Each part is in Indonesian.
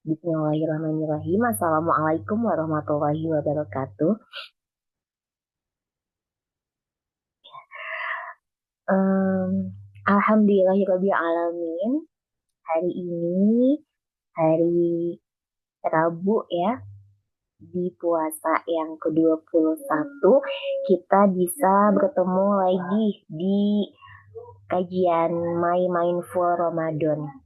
Bismillahirrahmanirrahim. Assalamualaikum warahmatullahi wabarakatuh. Em, Alhamdulillahirrabbilalamin. Hari ini hari Rabu ya, di puasa yang ke-21 kita bisa bertemu lagi di kajian My Mindful Ramadan.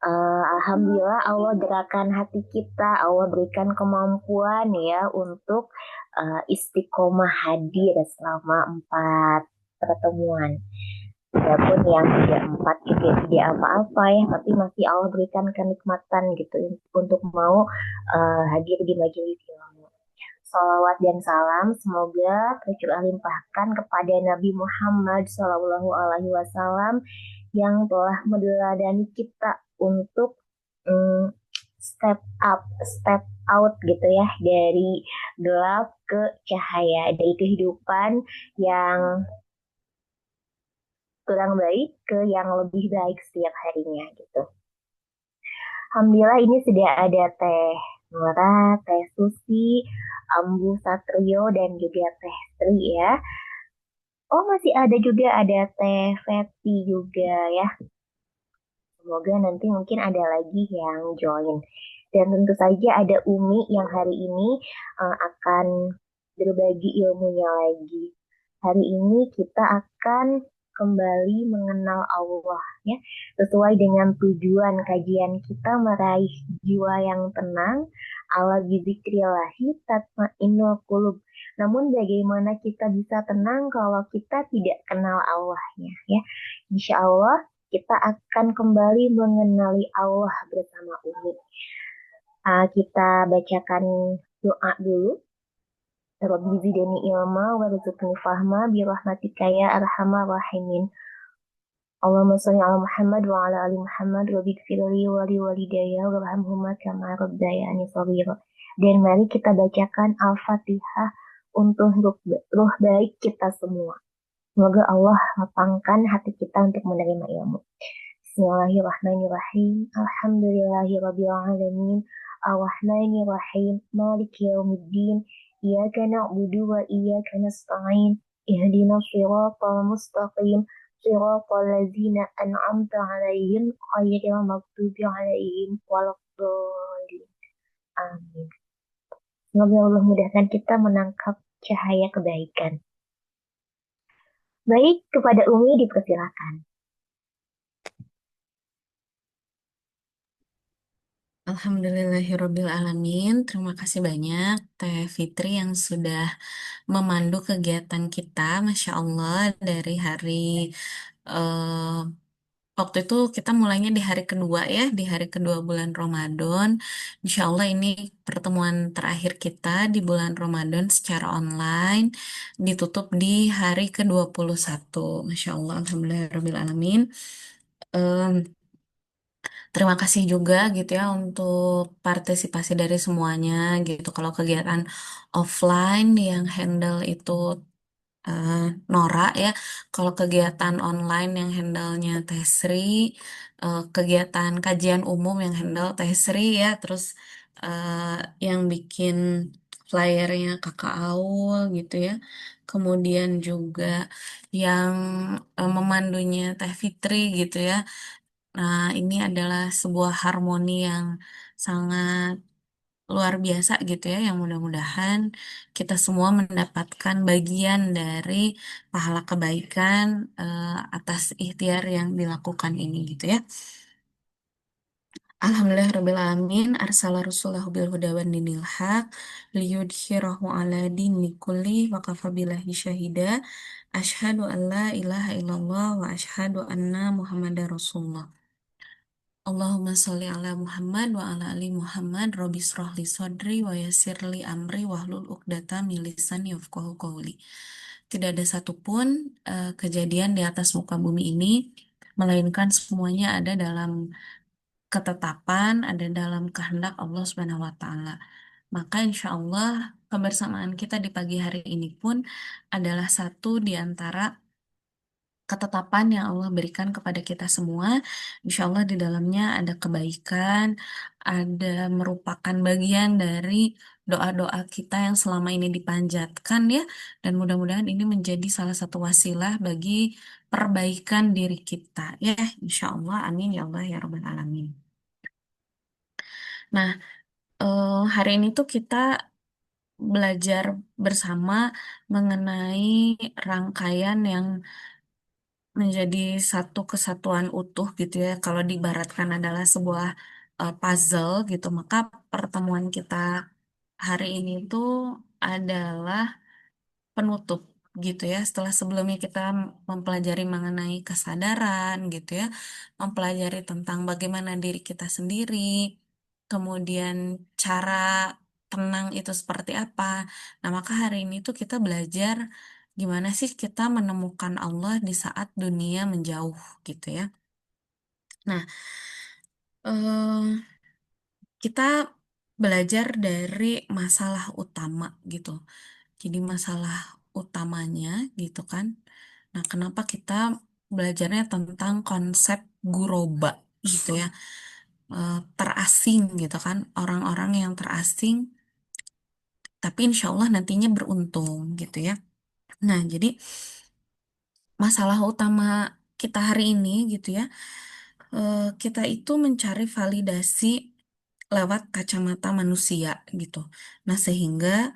Alhamdulillah Allah gerakan hati kita, Allah berikan kemampuan ya untuk istiqomah hadir selama 4 pertemuan. Walaupun yang tidak 4 juga tidak apa-apa ya, tapi masih Allah berikan kenikmatan gitu untuk mau hadir di majelis ilmu. Salawat dan salam semoga tercurah limpahkan kepada Nabi Muhammad Shallallahu Alaihi Wasallam yang telah meneladani kita untuk mm, step up, step out gitu ya dari gelap ke cahaya, dari kehidupan yang kurang baik ke yang lebih baik setiap harinya gitu. Alhamdulillah ini sudah ada Teh Nora, Teh Susi, Ambu Satrio, dan juga Teh Sri ya. Oh masih ada juga ada Teh Feti juga ya. Semoga nanti mungkin ada lagi yang join. Dan tentu saja ada Umi yang hari ini akan berbagi ilmunya lagi. Hari ini kita akan kembali mengenal Allah ya, sesuai dengan tujuan kajian kita meraih jiwa yang tenang, ala bizikrillahi tatmainnul qulub. Namun bagaimana kita bisa tenang kalau kita tidak kenal Allahnya ya? Insya Allah kita akan kembali mengenali Allah bersama Umi. Kita bacakan doa dulu. Rabbi zidani ilma warzuqni fahma birahmatika ya arhamar rahimin. Allahumma sholli ala Muhammad wa ala ali Muhammad wa bighfirli wa li walidayya warhamhuma kama rabbayani shaghira. Dan mari kita bacakan Al-Fatihah untuk ruh baik kita semua. Semoga Allah lapangkan hati kita untuk menerima ilmu. Bismillahirrahmanirrahim. Alhamdulillahirrabbilalamin. Ar-Rahmanirrahim. Maliki yaumiddin. Iyyaka na'budu wa iyyaka nasta'in. Ihdinas siratal mustaqim. Siratal ladzina an'amta 'alaihim ghairil maghdubi alaihim waladdallin. Amin. Semoga Allah mudahkan kita menangkap cahaya kebaikan. Baik, kepada Umi dipersilakan. Alhamdulillahirabbil alamin. Terima kasih banyak Teh Fitri yang sudah memandu kegiatan kita, Masya Allah, dari hari eh, waktu itu kita mulainya di hari kedua ya, di hari kedua bulan Ramadan. Insya Allah ini pertemuan terakhir kita di bulan Ramadan secara online, ditutup di hari ke-21. Masya Allah, Alhamdulillahirabbil alamin. Terima kasih juga gitu ya untuk partisipasi dari semuanya gitu. Kalau kegiatan offline yang handle itu eh, Nora ya, kalau kegiatan online yang handle-nya Tesri, kegiatan kajian umum yang handle Tesri ya, terus eh, yang bikin flyernya Kakak Aul gitu ya. Kemudian juga yang memandunya Teh Fitri gitu ya. Nah, ini adalah sebuah harmoni yang sangat luar biasa gitu ya, yang mudah-mudahan kita semua mendapatkan bagian dari pahala kebaikan atas ikhtiar yang dilakukan ini gitu ya. Alhamdulillahirrabbilalamin arsala rasulahu bil huda wan dinil haq liyudhhirahu ala dini kulli wa kafa billahi syahida asyhadu an la ilaha illallah wa asyhadu anna muhammadar rasulullah. Allahumma sholli ala Muhammad wa ala ali Muhammad Robi srohli sodri wa yasirli amri wahlul uqdata min lisani yafqahu qawli. Tidak ada satupun kejadian di atas muka bumi ini melainkan semuanya ada dalam ketetapan, ada dalam kehendak Allah Subhanahu wa taala. Maka insya Allah kebersamaan kita di pagi hari ini pun adalah satu di antara ketetapan yang Allah berikan kepada kita semua. Insya Allah di dalamnya ada kebaikan, ada merupakan bagian dari doa-doa kita yang selama ini dipanjatkan ya, dan mudah-mudahan ini menjadi salah satu wasilah bagi perbaikan diri kita ya, insya Allah, amin ya Allah ya Rabbal Alamin. Nah, hari ini tuh kita belajar bersama mengenai rangkaian yang menjadi satu kesatuan utuh gitu ya. Kalau diibaratkan adalah sebuah puzzle gitu, maka pertemuan kita hari ini tuh adalah penutup gitu ya. Setelah sebelumnya kita mempelajari mengenai kesadaran gitu ya, mempelajari tentang bagaimana diri kita sendiri, kemudian cara tenang itu seperti apa. Nah, maka hari ini tuh kita belajar gimana sih kita menemukan Allah di saat dunia menjauh gitu ya. Nah, eh, kita belajar dari masalah utama gitu. Jadi masalah utamanya gitu kan. Nah, kenapa kita belajarnya tentang konsep guroba gitu ya. Terasing gitu kan. Orang-orang yang terasing tapi insya Allah nantinya beruntung gitu ya. Nah, jadi masalah utama kita hari ini gitu ya. Kita itu mencari validasi lewat kacamata manusia gitu. Nah, sehingga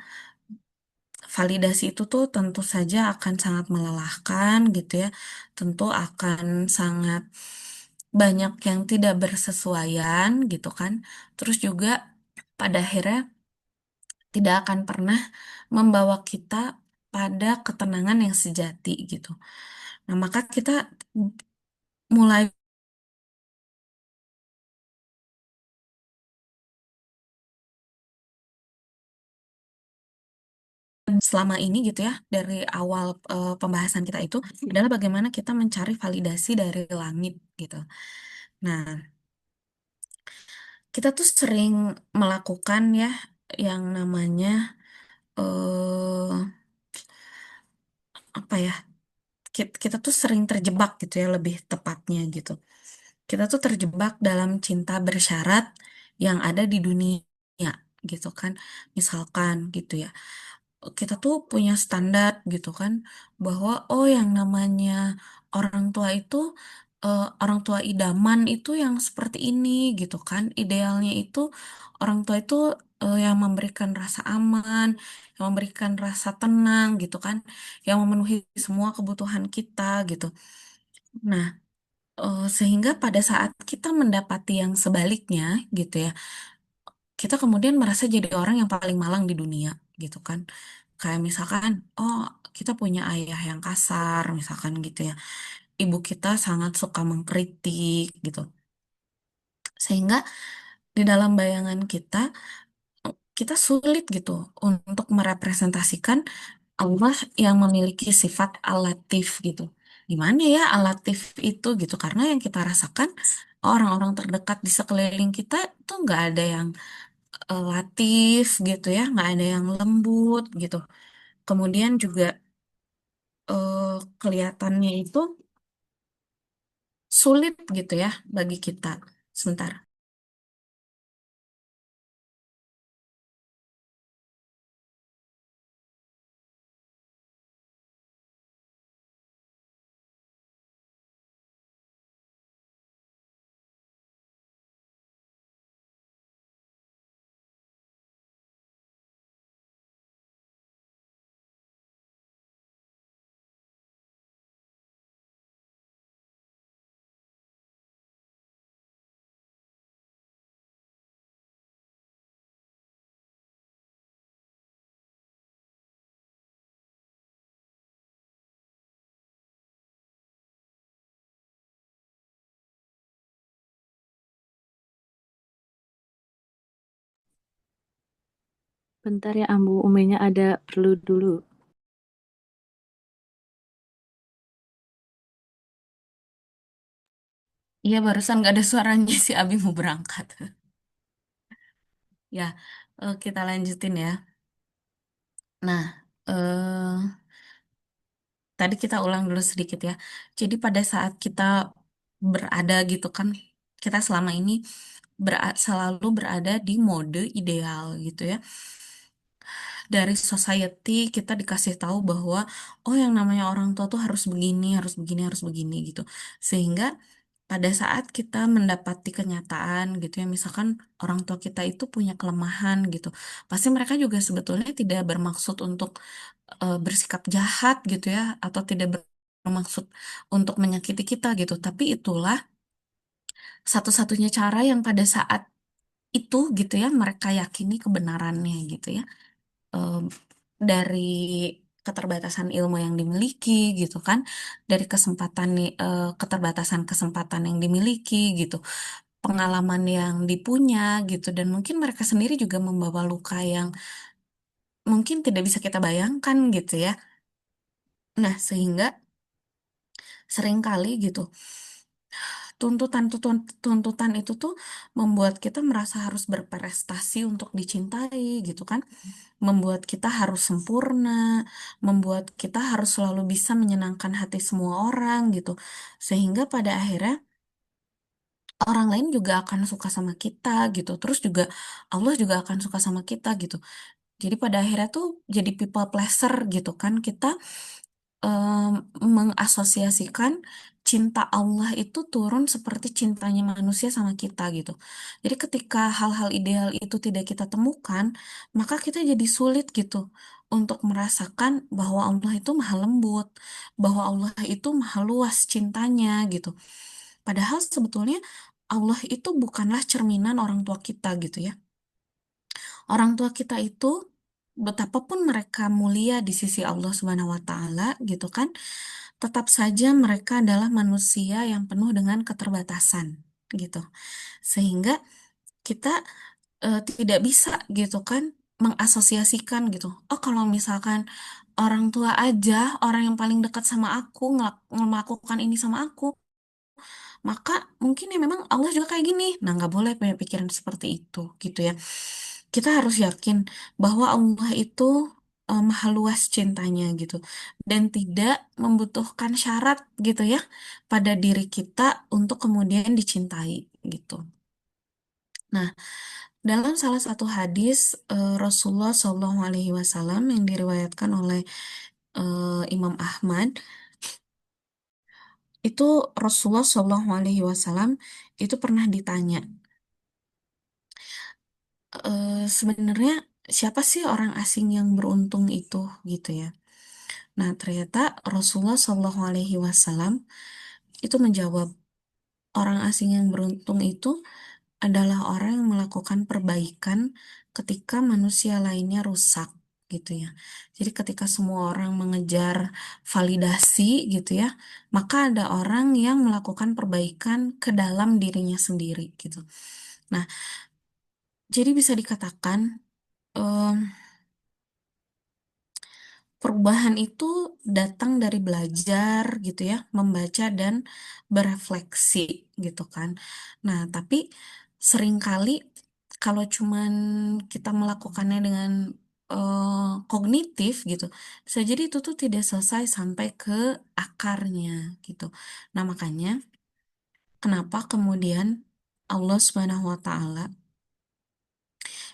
validasi itu tuh tentu saja akan sangat melelahkan gitu ya. Tentu akan sangat banyak yang tidak bersesuaian gitu kan. Terus juga pada akhirnya tidak akan pernah membawa kita pada ketenangan yang sejati gitu. Nah, maka kita mulai selama ini gitu ya, dari awal pembahasan kita itu adalah bagaimana kita mencari validasi dari langit gitu. Nah, kita tuh sering melakukan ya yang namanya eh apa ya? Kita tuh sering terjebak gitu ya, lebih tepatnya gitu. Kita tuh terjebak dalam cinta bersyarat yang ada di dunia gitu kan. Misalkan gitu ya. Kita tuh punya standar gitu kan, bahwa oh yang namanya orang tua itu orang tua idaman itu yang seperti ini gitu kan, idealnya itu orang tua itu yang memberikan rasa aman, yang memberikan rasa tenang gitu kan, yang memenuhi semua kebutuhan kita gitu. Nah, sehingga pada saat kita mendapati yang sebaliknya gitu ya, kita kemudian merasa jadi orang yang paling malang di dunia gitu kan. Kayak misalkan, oh kita punya ayah yang kasar misalkan gitu ya. Ibu kita sangat suka mengkritik gitu. Sehingga di dalam bayangan kita, kita sulit gitu untuk merepresentasikan Allah yang memiliki sifat alatif gitu. Gimana ya alatif itu gitu? Karena yang kita rasakan orang-orang terdekat di sekeliling kita itu nggak ada yang latif gitu ya, nggak ada yang lembut gitu. Kemudian juga kelihatannya itu sulit gitu ya bagi kita. Sebentar. Bentar ya Ambu, Umenya ada perlu dulu. Iya barusan nggak ada suaranya si Abi mau berangkat. Ya, kita lanjutin ya. Nah, tadi kita ulang dulu sedikit ya. Jadi pada saat kita berada gitu kan, kita selama ini selalu berada di mode ideal gitu ya. Dari society kita dikasih tahu bahwa oh yang namanya orang tua tuh harus begini, harus begini, harus begini gitu. Sehingga pada saat kita mendapati kenyataan gitu ya, misalkan orang tua kita itu punya kelemahan gitu, pasti mereka juga sebetulnya tidak bermaksud untuk bersikap jahat gitu ya, atau tidak bermaksud untuk menyakiti kita gitu. Tapi itulah satu-satunya cara yang pada saat itu gitu ya mereka yakini kebenarannya gitu ya. Em, dari keterbatasan ilmu yang dimiliki gitu kan, dari keterbatasan kesempatan yang dimiliki gitu, pengalaman yang dipunya gitu, dan mungkin mereka sendiri juga membawa luka yang mungkin tidak bisa kita bayangkan gitu ya. Nah, sehingga seringkali gitu tuntutan itu tuh membuat kita merasa harus berprestasi untuk dicintai gitu kan, membuat kita harus sempurna, membuat kita harus selalu bisa menyenangkan hati semua orang gitu, sehingga pada akhirnya orang lain juga akan suka sama kita gitu, terus juga Allah juga akan suka sama kita gitu. Jadi pada akhirnya tuh jadi people pleaser gitu kan, kita em, mengasosiasikan cinta Allah itu turun seperti cintanya manusia sama kita gitu. Jadi ketika hal-hal ideal itu tidak kita temukan, maka kita jadi sulit gitu untuk merasakan bahwa Allah itu maha lembut, bahwa Allah itu maha luas cintanya gitu. Padahal sebetulnya Allah itu bukanlah cerminan orang tua kita gitu ya. Orang tua kita itu betapapun mereka mulia di sisi Allah Subhanahu wa taala gitu kan, tetap saja mereka adalah manusia yang penuh dengan keterbatasan gitu. Sehingga kita tidak bisa gitu kan mengasosiasikan gitu. Oh, kalau misalkan orang tua aja, orang yang paling dekat sama aku melakukan ini sama aku, maka mungkin ya memang Allah juga kayak gini. Nah, nggak boleh punya pikiran seperti itu, gitu ya. Kita harus yakin bahwa Allah itu maha luas cintanya gitu, dan tidak membutuhkan syarat gitu ya pada diri kita untuk kemudian dicintai gitu. Nah, dalam salah satu hadis Rasulullah Shallallahu Alaihi Wasallam yang diriwayatkan oleh Imam Ahmad, itu Rasulullah Shallallahu Alaihi Wasallam itu pernah ditanya, sebenarnya siapa sih orang asing yang beruntung itu gitu ya. Nah, ternyata Rasulullah Shallallahu Alaihi Wasallam itu menjawab, orang asing yang beruntung itu adalah orang yang melakukan perbaikan ketika manusia lainnya rusak gitu ya. Jadi ketika semua orang mengejar validasi gitu ya, maka ada orang yang melakukan perbaikan ke dalam dirinya sendiri gitu. Nah, jadi bisa dikatakan em, perubahan itu datang dari belajar gitu ya, membaca dan berefleksi gitu kan. Nah, tapi seringkali kalau cuman kita melakukannya dengan kognitif gitu, bisa jadi itu tuh tidak selesai sampai ke akarnya gitu. Nah, makanya kenapa kemudian Allah Subhanahu wa taala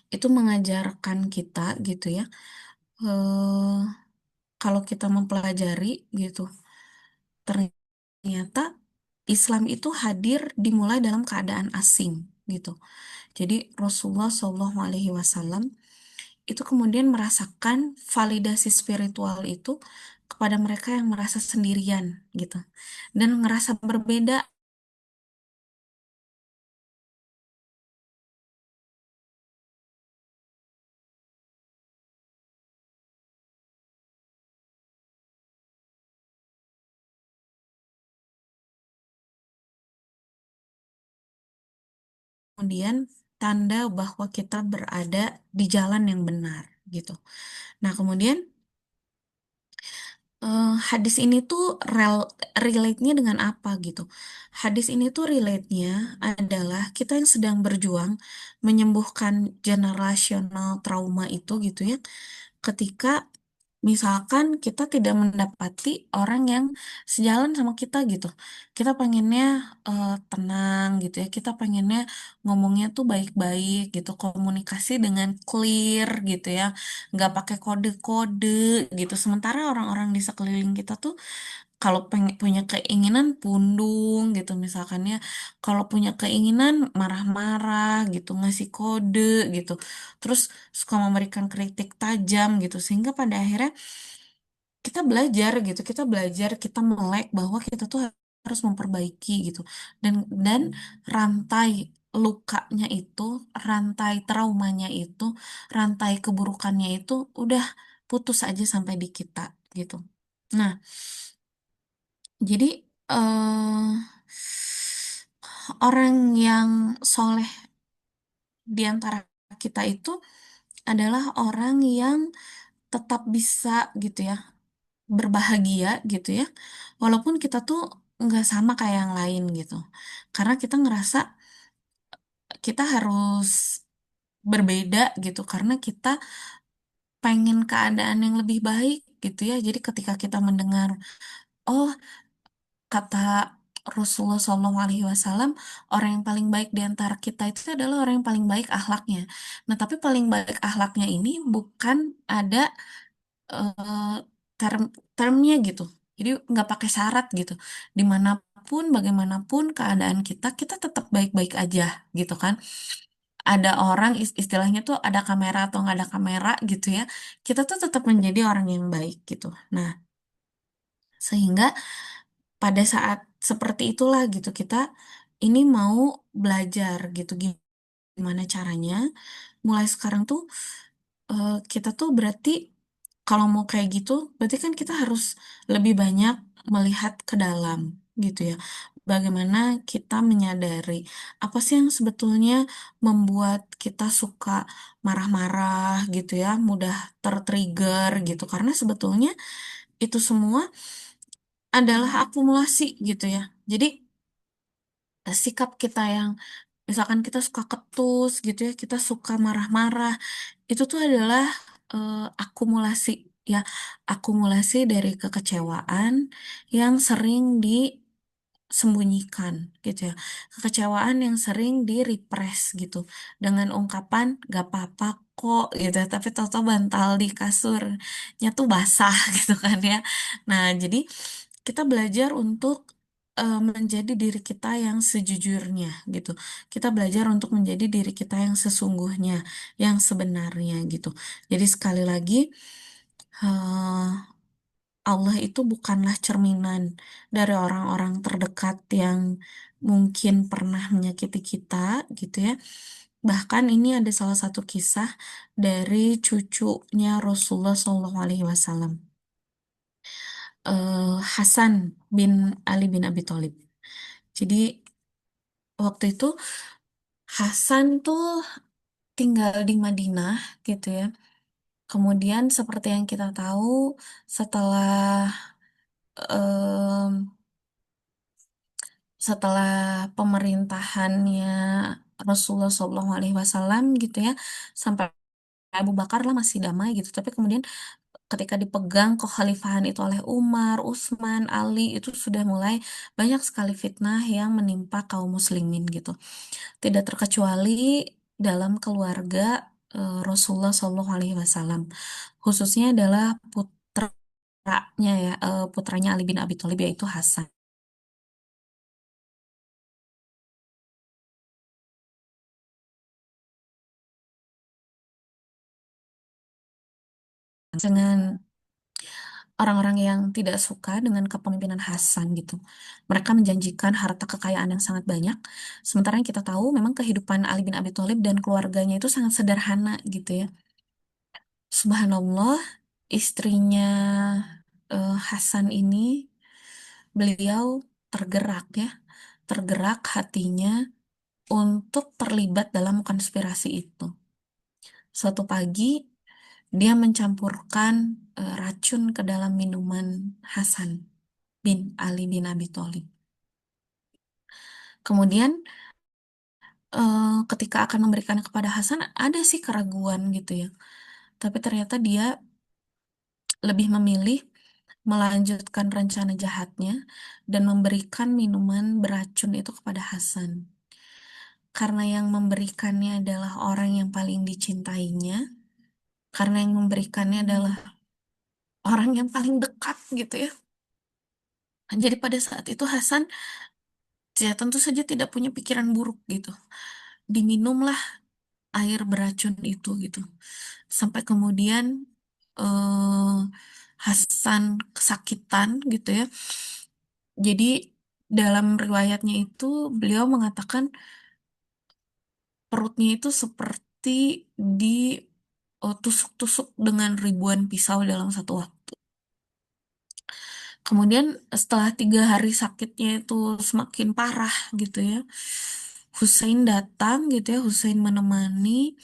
itu mengajarkan kita gitu ya, eh kalau kita mempelajari gitu, ternyata Islam itu hadir dimulai dalam keadaan asing gitu. Jadi Rasulullah Shallallahu Alaihi Wasallam itu kemudian merasakan validasi spiritual itu kepada mereka yang merasa sendirian gitu, dan ngerasa berbeda. Kemudian tanda bahwa kita berada di jalan yang benar gitu. Nah, kemudian hadis ini tuh relate-nya dengan apa gitu. Hadis ini tuh relate-nya adalah kita yang sedang berjuang menyembuhkan generational trauma itu gitu ya. Ketika misalkan kita tidak mendapati orang yang sejalan sama kita gitu. Kita pengennya tenang gitu ya. Kita pengennya ngomongnya tuh baik-baik gitu. Komunikasi dengan clear gitu ya. Nggak pakai kode-kode gitu. Sementara orang-orang di sekeliling kita tuh kalau punya keinginan pundung gitu misalkan ya. Kalau punya keinginan marah-marah gitu. Ngasih kode gitu. Terus suka memberikan kritik tajam gitu. Sehingga pada akhirnya kita belajar gitu, kita melek bahwa kita tuh harus memperbaiki gitu. Dan rantai lukanya itu, rantai traumanya itu, rantai keburukannya itu udah putus aja sampai di kita gitu. Nah, jadi eh orang yang soleh di antara kita itu adalah orang yang tetap bisa gitu ya berbahagia gitu ya walaupun kita tuh nggak sama kayak yang lain gitu karena kita ngerasa kita harus berbeda gitu karena kita pengen keadaan yang lebih baik gitu ya jadi ketika kita mendengar oh kata Rasulullah SAW orang yang paling baik di antara kita itu adalah orang yang paling baik akhlaknya. Nah, tapi paling baik akhlaknya ini bukan ada eh, term termnya gitu. Jadi nggak pakai syarat gitu. Dimanapun, bagaimanapun keadaan kita, kita tetap baik-baik aja gitu kan. Ada orang istilahnya tuh ada kamera atau nggak ada kamera gitu ya. Kita tuh tetap menjadi orang yang baik gitu. Nah, sehingga pada saat seperti itulah gitu kita ini mau belajar gitu gimana caranya mulai sekarang tuh kita tuh berarti kalau mau kayak gitu, berarti kan kita harus lebih banyak melihat ke dalam gitu ya. Bagaimana kita menyadari apa sih yang sebetulnya membuat kita suka marah-marah gitu ya, mudah tertrigger gitu. Karena sebetulnya itu semua adalah akumulasi gitu ya. Jadi sikap kita yang misalkan kita suka ketus gitu ya, kita suka marah-marah, itu tuh adalah akumulasi ya, akumulasi dari kekecewaan yang sering disembunyikan gitu ya. Kekecewaan yang sering di-repress gitu dengan ungkapan gak apa-apa kok gitu ya, tapi tahu-tahu bantal di kasurnya tuh basah gitu kan ya. Nah, jadi kita belajar untuk menjadi diri kita yang sejujurnya gitu. Kita belajar untuk menjadi diri kita yang sesungguhnya, yang sebenarnya gitu. Jadi sekali lagi, eh, Allah itu bukanlah cerminan dari orang-orang terdekat yang mungkin pernah menyakiti kita gitu ya. Bahkan ini ada salah satu kisah dari cucunya Rasulullah SAW, Hasan bin Ali bin Abi Thalib. Jadi waktu itu Hasan tuh tinggal di Madinah gitu ya. Kemudian seperti yang kita tahu setelah em, setelah pemerintahannya Rasulullah SAW gitu ya sampai Abu Bakar lah masih damai gitu. Tapi kemudian ketika dipegang kekhalifahan itu oleh Umar, Utsman, Ali itu sudah mulai banyak sekali fitnah yang menimpa kaum muslimin gitu. Tidak terkecuali dalam keluarga Rasulullah SAW, khususnya adalah putranya ya, putranya Ali bin Abi Thalib yaitu Hasan. Dengan orang-orang yang tidak suka dengan kepemimpinan Hasan gitu. Mereka menjanjikan harta kekayaan yang sangat banyak, sementara yang kita tahu memang kehidupan Ali bin Abi Thalib dan keluarganya itu sangat sederhana gitu ya. Subhanallah, istrinya Hasan ini, beliau tergerak ya, tergerak hatinya untuk terlibat dalam konspirasi itu. Suatu pagi, dia mencampurkan racun ke dalam minuman Hasan bin Ali bin Abi Thalib. Kemudian ketika akan memberikannya kepada Hasan, ada sih keraguan gitu ya. Tapi ternyata dia lebih memilih melanjutkan rencana jahatnya dan memberikan minuman beracun itu kepada Hasan. Karena yang memberikannya adalah orang yang paling dicintainya, karena yang memberikannya adalah orang yang paling dekat gitu ya. Jadi pada saat itu Hasan ya tentu saja tidak punya pikiran buruk gitu. Diminumlah air beracun itu gitu. Sampai kemudian eh, Hasan kesakitan gitu ya. Jadi dalam riwayatnya itu beliau mengatakan perutnya itu seperti ditusuk-tusuk dengan ribuan pisau dalam satu waktu. Kemudian setelah 3 hari sakitnya itu semakin parah gitu ya, Hussein datang gitu ya, Hussein menemani,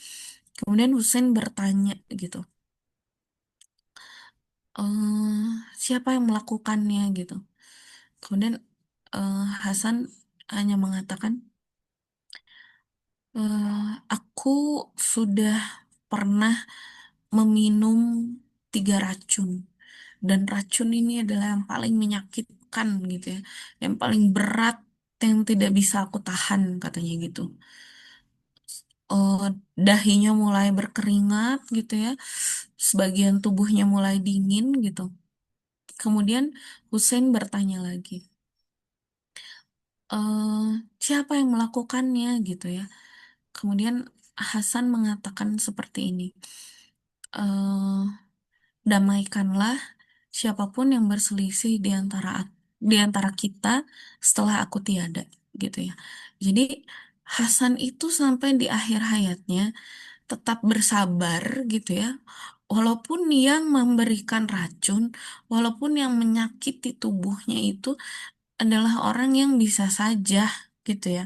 kemudian Hussein bertanya gitu, eh siapa yang melakukannya gitu. Kemudian Hasan hanya mengatakan, aku sudah pernah meminum 3 racun. Dan racun ini adalah yang paling menyakitkan gitu ya. Yang paling berat yang tidak bisa aku tahan katanya gitu. eh Dahinya mulai berkeringat gitu ya. Sebagian tubuhnya mulai dingin gitu. Kemudian Hussein bertanya lagi, eh siapa yang melakukannya gitu ya. Kemudian Hasan mengatakan seperti ini, eh damaikanlah siapapun yang berselisih di antara kita setelah aku tiada gitu ya. Jadi Hasan itu sampai di akhir hayatnya tetap bersabar gitu ya. Walaupun yang memberikan racun, walaupun yang menyakiti tubuhnya itu adalah orang yang bisa saja gitu ya,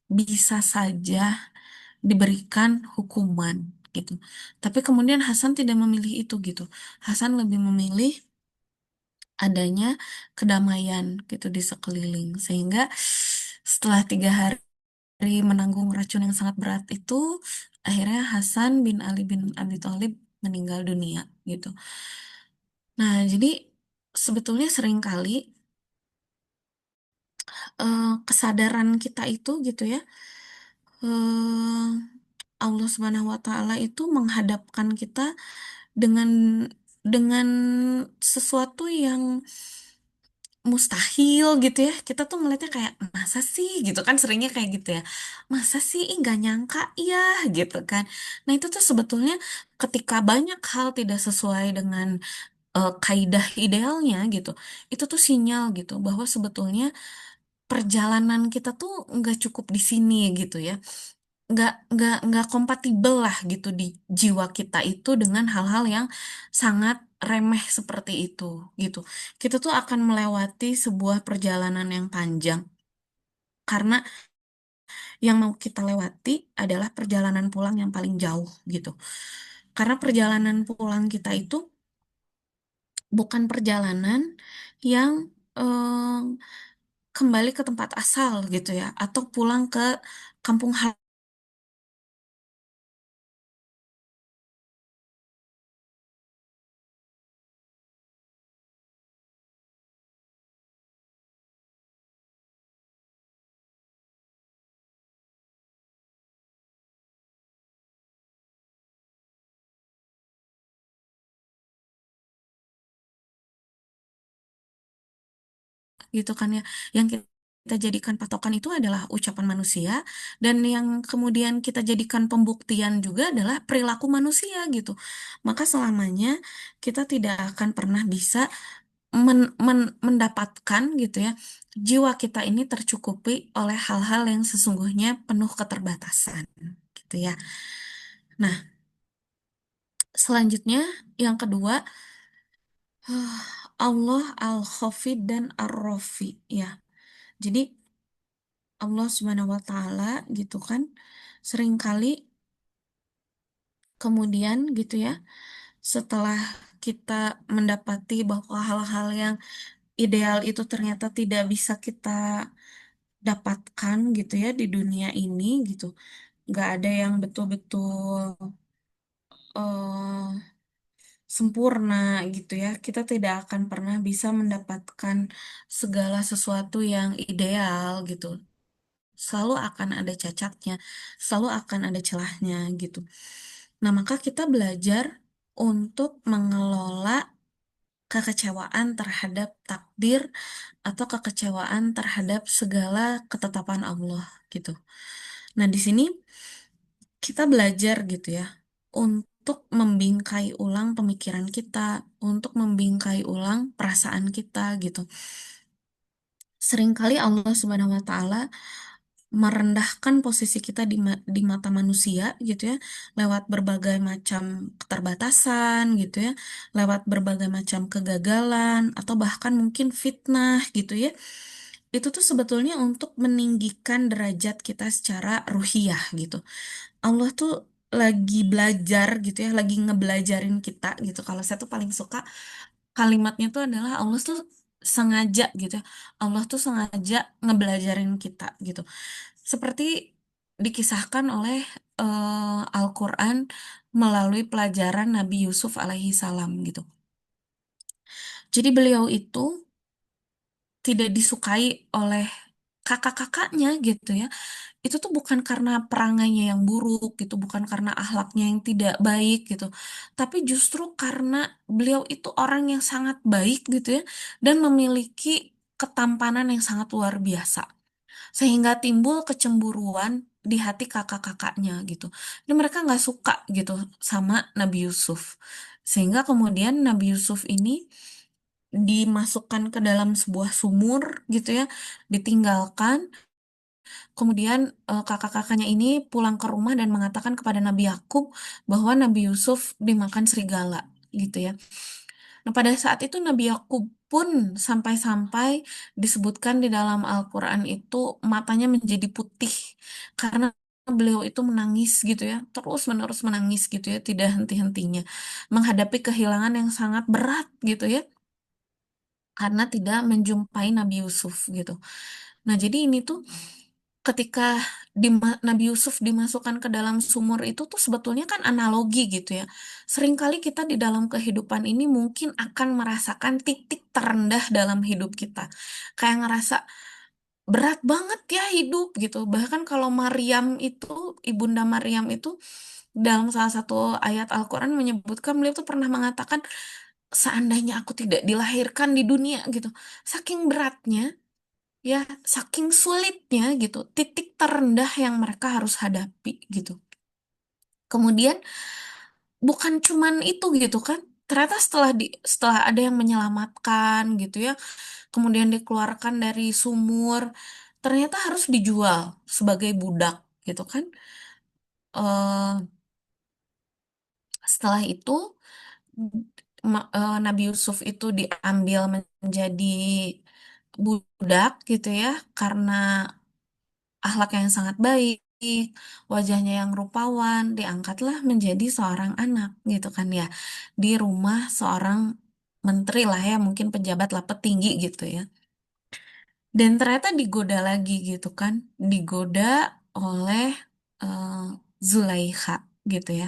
bisa saja diberikan hukuman gitu. Tapi kemudian Hasan tidak memilih itu gitu. Hasan lebih memilih adanya kedamaian gitu di sekeliling. Sehingga setelah 3 hari menanggung racun yang sangat berat itu, akhirnya Hasan bin Ali bin Abi Thalib meninggal dunia gitu. Nah, jadi sebetulnya seringkali kesadaran kita itu gitu ya, eh, Allah Subhanahu wa Ta'ala itu menghadapkan kita dengan dengan sesuatu yang mustahil gitu ya. Kita tuh ngeliatnya kayak masa sih gitu kan, seringnya kayak gitu ya. Masa sih ih, nggak nyangka ya gitu kan. Nah, itu tuh sebetulnya ketika banyak hal tidak sesuai dengan kaidah idealnya gitu. Itu tuh sinyal gitu bahwa sebetulnya perjalanan kita tuh nggak cukup di sini gitu ya. Nggak kompatibel lah gitu di jiwa kita itu dengan hal-hal yang sangat remeh seperti itu gitu. Kita tuh akan melewati sebuah perjalanan yang panjang karena yang mau kita lewati adalah perjalanan pulang yang paling jauh gitu. Karena perjalanan pulang kita itu bukan perjalanan yang kembali ke tempat asal gitu ya, atau pulang ke kampung gitu kan ya. Yang kita jadikan patokan itu adalah ucapan manusia, dan yang kemudian kita jadikan pembuktian juga adalah perilaku manusia gitu. Maka selamanya kita tidak akan pernah bisa mendapatkan gitu ya, jiwa kita ini tercukupi oleh hal-hal yang sesungguhnya penuh keterbatasan gitu ya. Nah, selanjutnya yang kedua, Allah Al-Khafid dan Ar-Rafi ya. Jadi Allah Subhanahu wa Ta'ala gitu kan seringkali kemudian gitu ya, setelah kita mendapati bahwa hal-hal yang ideal itu ternyata tidak bisa kita dapatkan gitu ya di dunia ini gitu, nggak ada yang betul-betul eh, sempurna gitu ya. Kita tidak akan pernah bisa mendapatkan segala sesuatu yang ideal gitu. Selalu akan ada cacatnya, selalu akan ada celahnya gitu. Nah, maka kita belajar untuk mengelola kekecewaan terhadap takdir atau kekecewaan terhadap segala ketetapan Allah gitu. Nah, di sini kita belajar gitu ya untuk membingkai ulang pemikiran kita, untuk membingkai ulang perasaan kita gitu. Seringkali Allah Subhanahu wa taala merendahkan posisi kita di mata manusia gitu ya, lewat berbagai macam keterbatasan gitu ya, lewat berbagai macam kegagalan atau bahkan mungkin fitnah gitu ya. Itu tuh sebetulnya untuk meninggikan derajat kita secara ruhiyah gitu. Allah tuh lagi belajar gitu ya, lagi ngebelajarin kita gitu. Kalau saya tuh paling suka kalimatnya tuh adalah Allah tuh sengaja gitu ya. Allah tuh sengaja ngebelajarin kita gitu. Seperti dikisahkan oleh Al-Quran melalui pelajaran Nabi Yusuf alaihi salam gitu. Jadi beliau itu tidak disukai oleh kakak-kakaknya gitu ya. Itu tuh bukan karena perangainya yang buruk gitu, bukan karena akhlaknya yang tidak baik gitu, tapi justru karena beliau itu orang yang sangat baik gitu ya, dan memiliki ketampanan yang sangat luar biasa, sehingga timbul kecemburuan di hati kakak-kakaknya gitu. Dan mereka nggak suka gitu sama Nabi Yusuf, sehingga kemudian Nabi Yusuf ini dimasukkan ke dalam sebuah sumur gitu ya, ditinggalkan. Kemudian kakak-kakaknya ini pulang ke rumah dan mengatakan kepada Nabi Yakub bahwa Nabi Yusuf dimakan serigala gitu ya. Nah, pada saat itu Nabi Yakub pun sampai-sampai disebutkan di dalam Al-Quran itu matanya menjadi putih karena beliau itu menangis gitu ya, terus-menerus menangis gitu ya, tidak henti-hentinya menghadapi kehilangan yang sangat berat gitu ya, karena tidak menjumpai Nabi Yusuf gitu. Nah, jadi ini tuh ketika Nabi Yusuf dimasukkan ke dalam sumur itu tuh sebetulnya kan analogi gitu ya. Seringkali kita di dalam kehidupan ini mungkin akan merasakan titik terendah dalam hidup kita. Kayak ngerasa berat banget ya hidup gitu. Bahkan kalau Maryam itu, Ibunda Maryam itu dalam salah satu ayat Al-Quran menyebutkan beliau tuh pernah mengatakan seandainya aku tidak dilahirkan di dunia gitu. Saking beratnya ya, saking sulitnya gitu, titik terendah yang mereka harus hadapi gitu. Kemudian bukan cuman itu gitu kan, ternyata setelah ada yang menyelamatkan gitu ya, kemudian dikeluarkan dari sumur, ternyata harus dijual sebagai budak gitu kan. eh Setelah itu Nabi Yusuf itu diambil menjadi budak gitu ya, karena akhlaknya yang sangat baik, wajahnya yang rupawan, diangkatlah menjadi seorang anak gitu kan ya, di rumah seorang menteri lah ya, mungkin pejabat lah petinggi gitu ya. Dan ternyata digoda lagi gitu kan, digoda oleh eh, Zulaikha gitu ya,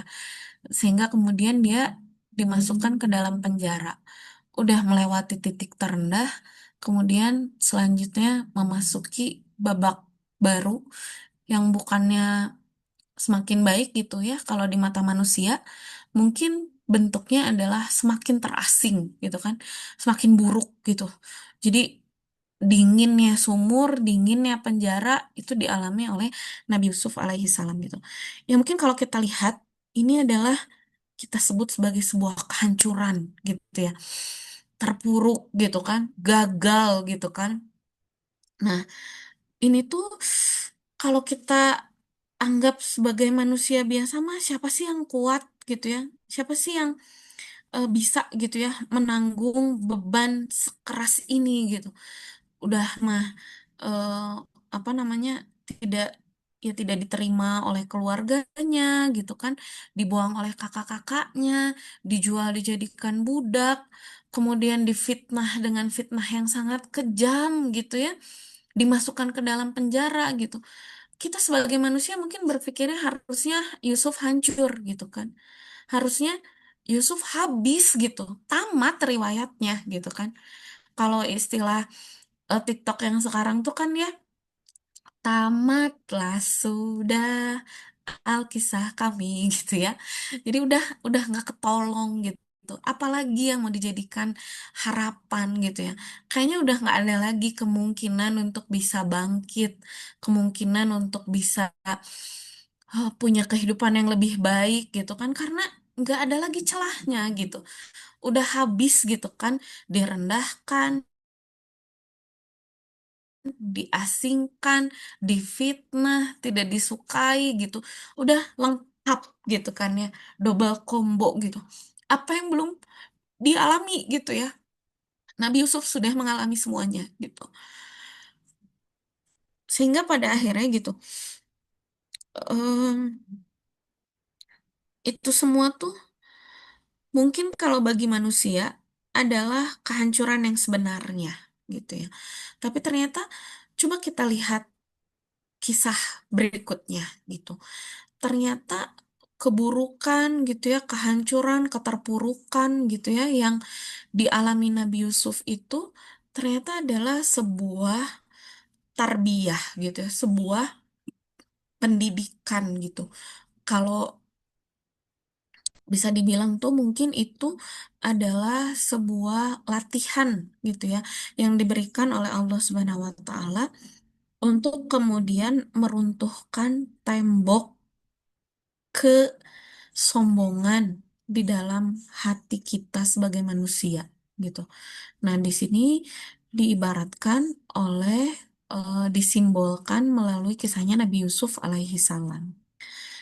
sehingga kemudian dia dimasukkan ke dalam penjara. Udah melewati titik terendah, kemudian selanjutnya memasuki babak baru yang bukannya semakin baik gitu ya kalau di mata manusia, mungkin bentuknya adalah semakin terasing gitu kan, semakin buruk gitu. Jadi dinginnya sumur, dinginnya penjara itu dialami oleh Nabi Yusuf alaihi salam gitu. Ya mungkin kalau kita lihat ini adalah kita sebut sebagai sebuah kehancuran gitu ya, terpuruk gitu kan, gagal gitu kan. Nah, ini tuh kalau kita anggap sebagai manusia biasa mah siapa sih yang kuat gitu ya? Siapa sih yang bisa gitu ya menanggung beban sekeras ini gitu? Udah mah eh, apa namanya, tidak tidak diterima oleh keluarganya gitu kan, dibuang oleh kakak-kakaknya, dijual dijadikan budak, kemudian difitnah dengan fitnah yang sangat kejam gitu ya, dimasukkan ke dalam penjara gitu. Kita sebagai manusia mungkin berpikirnya harusnya Yusuf hancur gitu kan. Harusnya Yusuf habis gitu, tamat riwayatnya gitu kan. Kalau istilah TikTok yang sekarang tuh kan ya, tamatlah sudah Alkisah kami gitu ya. Jadi udah nggak ketolong gitu. Apalagi yang mau dijadikan harapan gitu ya. Kayaknya udah nggak ada lagi kemungkinan untuk bisa bangkit, kemungkinan untuk bisa punya kehidupan yang lebih baik gitu kan, karena nggak ada lagi celahnya gitu. Udah habis gitu kan, direndahkan, diasingkan, difitnah, tidak disukai gitu. Udah lengkap gitu kan ya, double combo gitu. Apa yang belum dialami gitu ya? Nabi Yusuf sudah mengalami semuanya gitu. Sehingga pada akhirnya gitu, em, itu semua tuh mungkin kalau bagi manusia adalah kehancuran yang sebenarnya gitu ya. Tapi ternyata coba kita lihat kisah berikutnya gitu. Ternyata keburukan gitu ya, kehancuran, keterpurukan gitu ya yang dialami Nabi Yusuf itu ternyata adalah sebuah tarbiyah gitu ya, sebuah pendidikan gitu. Kalau bisa dibilang tuh mungkin itu adalah sebuah latihan gitu ya yang diberikan oleh Allah Subhanahu wa taala untuk kemudian meruntuhkan tembok kesombongan di dalam hati kita sebagai manusia gitu. Nah, di sini diibaratkan oleh disimbolkan melalui kisahnya Nabi Yusuf alaihi salam.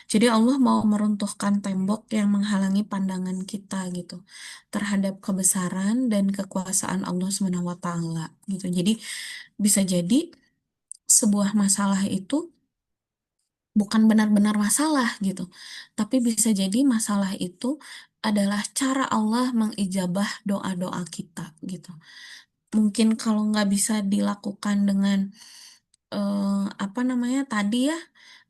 Jadi Allah mau meruntuhkan tembok yang menghalangi pandangan kita gitu terhadap kebesaran dan kekuasaan Allah Subhanahu wa taala gitu. Jadi bisa jadi sebuah masalah itu bukan benar-benar masalah gitu. Tapi bisa jadi masalah itu adalah cara Allah mengijabah doa-doa kita gitu. Mungkin kalau nggak bisa dilakukan dengan eh, apa namanya tadi ya,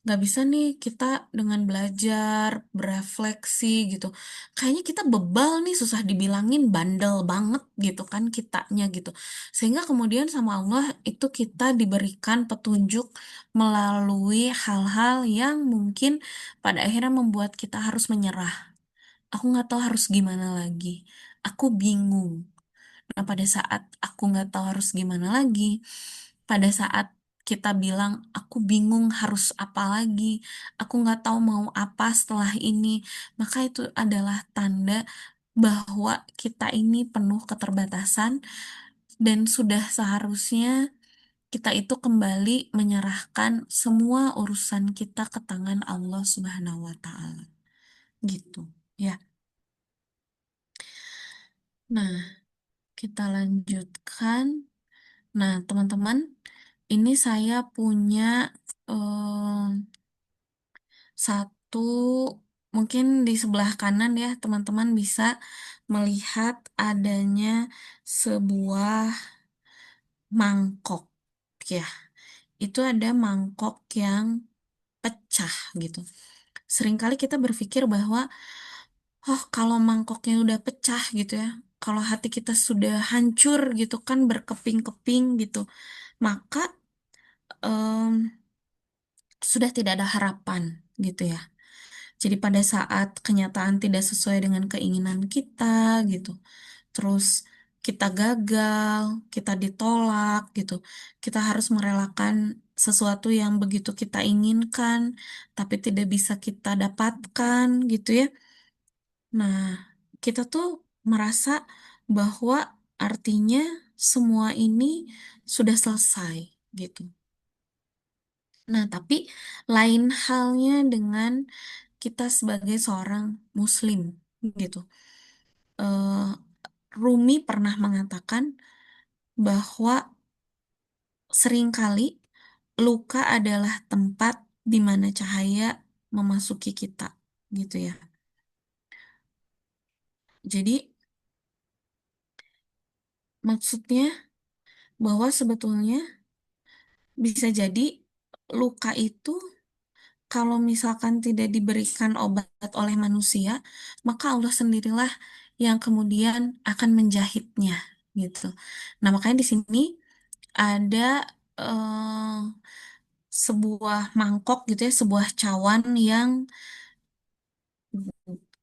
nggak bisa nih kita dengan belajar berefleksi gitu. Kayaknya kita bebal nih, susah dibilangin bandel banget gitu kan kitanya gitu. Sehingga kemudian sama Allah itu kita diberikan petunjuk melalui hal-hal yang mungkin pada akhirnya membuat kita harus menyerah. Aku nggak tahu harus gimana lagi. Aku bingung. Nah, pada saat aku nggak tahu harus gimana lagi, pada saat kita bilang, aku bingung harus apa lagi, aku nggak tahu mau apa setelah ini, maka itu adalah tanda bahwa kita ini penuh keterbatasan dan sudah seharusnya kita itu kembali menyerahkan semua urusan kita ke tangan Allah Subhanahu wa Ta'ala. Gitu, ya. Nah, kita lanjutkan. Nah, teman-teman, ini saya punya eh, satu, mungkin di sebelah kanan ya, teman-teman bisa melihat adanya sebuah mangkok. Ya, itu ada mangkok yang pecah gitu. Seringkali kita berpikir bahwa, oh kalau mangkoknya udah pecah gitu ya, kalau hati kita sudah hancur gitu kan, berkeping-keping gitu, maka sudah tidak ada harapan gitu ya. Jadi pada saat kenyataan tidak sesuai dengan keinginan kita gitu, terus kita gagal, kita ditolak gitu, kita harus merelakan sesuatu yang begitu kita inginkan, tapi tidak bisa kita dapatkan gitu ya. Nah, kita tuh merasa bahwa artinya semua ini sudah selesai gitu. Nah, tapi lain halnya dengan kita sebagai seorang muslim gitu. Eh, Rumi pernah mengatakan bahwa seringkali luka adalah tempat di mana cahaya memasuki kita gitu ya. Jadi maksudnya bahwa sebetulnya bisa jadi luka itu kalau misalkan tidak diberikan obat oleh manusia, maka Allah sendirilah yang kemudian akan menjahitnya gitu. Nah, makanya di sini ada eh, sebuah mangkok gitu ya, sebuah cawan yang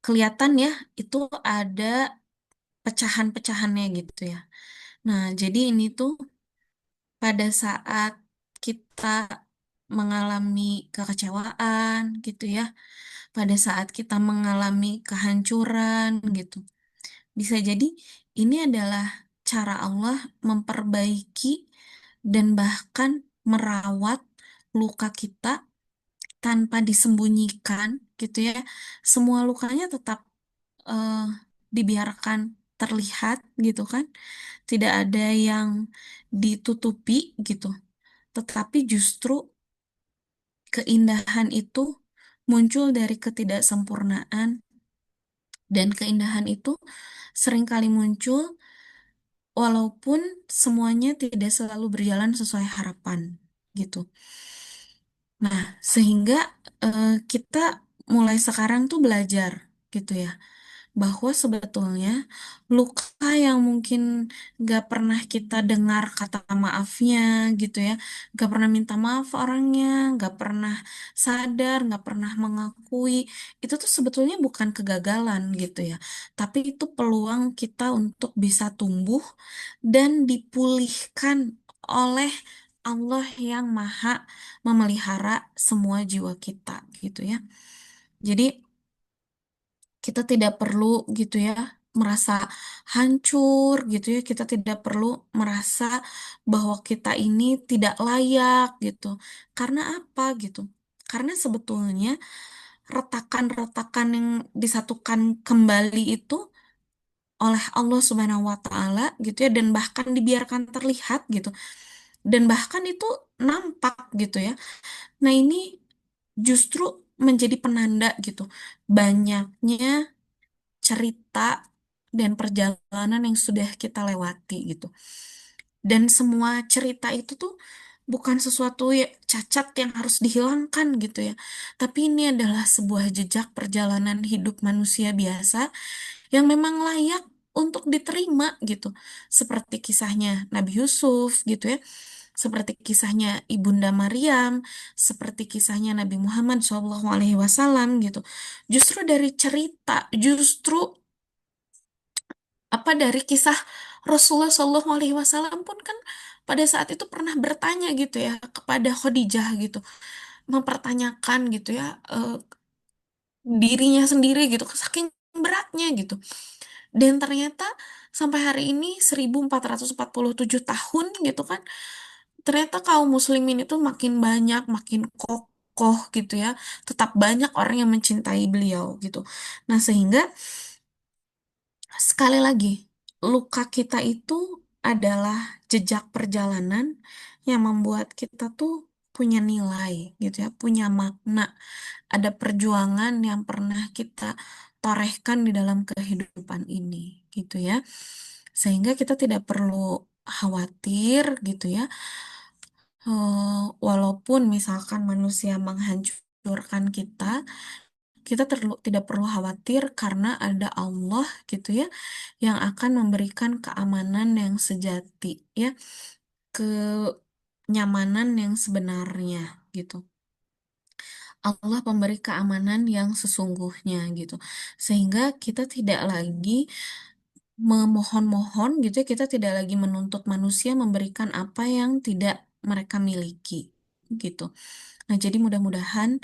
kelihatan ya itu ada pecahan-pecahannya gitu ya. Nah, jadi ini tuh pada saat kita mengalami kekecewaan gitu ya, pada saat kita mengalami kehancuran gitu. Bisa jadi ini adalah cara Allah memperbaiki dan bahkan merawat luka kita tanpa disembunyikan gitu ya. Semua lukanya tetap eh, dibiarkan terlihat gitu kan. Tidak ada yang ditutupi gitu. Tetapi justru keindahan itu muncul dari ketidaksempurnaan dan keindahan itu seringkali muncul walaupun semuanya tidak selalu berjalan sesuai harapan gitu. Nah, sehingga kita mulai sekarang tuh belajar gitu ya, bahwa sebetulnya luka yang mungkin gak pernah kita dengar kata maafnya gitu ya, gak pernah minta maaf orangnya, gak pernah sadar, gak pernah mengakui, itu tuh sebetulnya bukan kegagalan gitu ya, tapi itu peluang kita untuk bisa tumbuh dan dipulihkan oleh Allah yang maha memelihara semua jiwa kita gitu ya. Jadi kita tidak perlu gitu ya merasa hancur gitu ya. Kita tidak perlu merasa bahwa kita ini tidak layak gitu. Karena apa gitu? Karena sebetulnya retakan-retakan yang disatukan kembali itu oleh Allah Subhanahu wa taala gitu ya dan bahkan dibiarkan terlihat gitu. Dan bahkan itu nampak gitu ya. Nah, ini justru menjadi penanda gitu banyaknya cerita dan perjalanan yang sudah kita lewati gitu. Dan semua cerita itu tuh bukan sesuatu ya, cacat yang harus dihilangkan gitu ya. Tapi ini adalah sebuah jejak perjalanan hidup manusia biasa yang memang layak untuk diterima gitu. Seperti kisahnya Nabi Yusuf gitu ya. Seperti kisahnya Ibunda Maryam, seperti kisahnya Nabi Muhammad SAW gitu. Justru dari cerita, justru apa dari kisah Rasulullah SAW pun kan pada saat itu pernah bertanya gitu ya kepada Khadijah gitu, mempertanyakan gitu ya dirinya sendiri gitu, saking beratnya gitu. Dan ternyata sampai hari ini 1447 tahun gitu kan, ternyata kaum muslimin itu makin banyak, makin kokoh gitu ya, tetap banyak orang yang mencintai beliau gitu. Nah, sehingga sekali lagi, luka kita itu adalah jejak perjalanan yang membuat kita tuh punya nilai gitu ya, punya makna. Ada perjuangan yang pernah kita torehkan di dalam kehidupan ini gitu ya. Sehingga kita tidak perlu khawatir gitu ya. Walaupun misalkan manusia menghancurkan kita, kita tidak perlu khawatir karena ada Allah gitu ya yang akan memberikan keamanan yang sejati ya, kenyamanan yang sebenarnya gitu. Allah memberi keamanan yang sesungguhnya gitu. Sehingga kita tidak lagi memohon-mohon gitu ya, kita tidak lagi menuntut manusia memberikan apa yang tidak mereka miliki gitu. Nah, jadi mudah-mudahan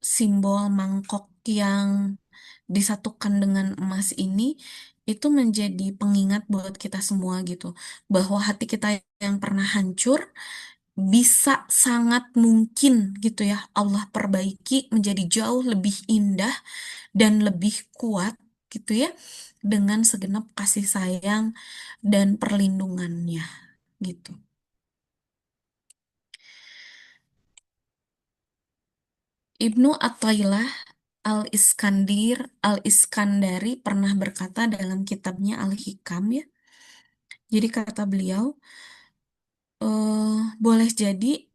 simbol mangkok yang disatukan dengan emas ini itu menjadi pengingat buat kita semua gitu, bahwa hati kita yang pernah hancur bisa sangat mungkin gitu ya Allah perbaiki menjadi jauh lebih indah dan lebih kuat gitu ya dengan segenap kasih sayang dan perlindungannya gitu. Ibnu Athaillah Al-Iskandari pernah berkata dalam kitabnya Al-Hikam ya. Jadi kata beliau, boleh jadi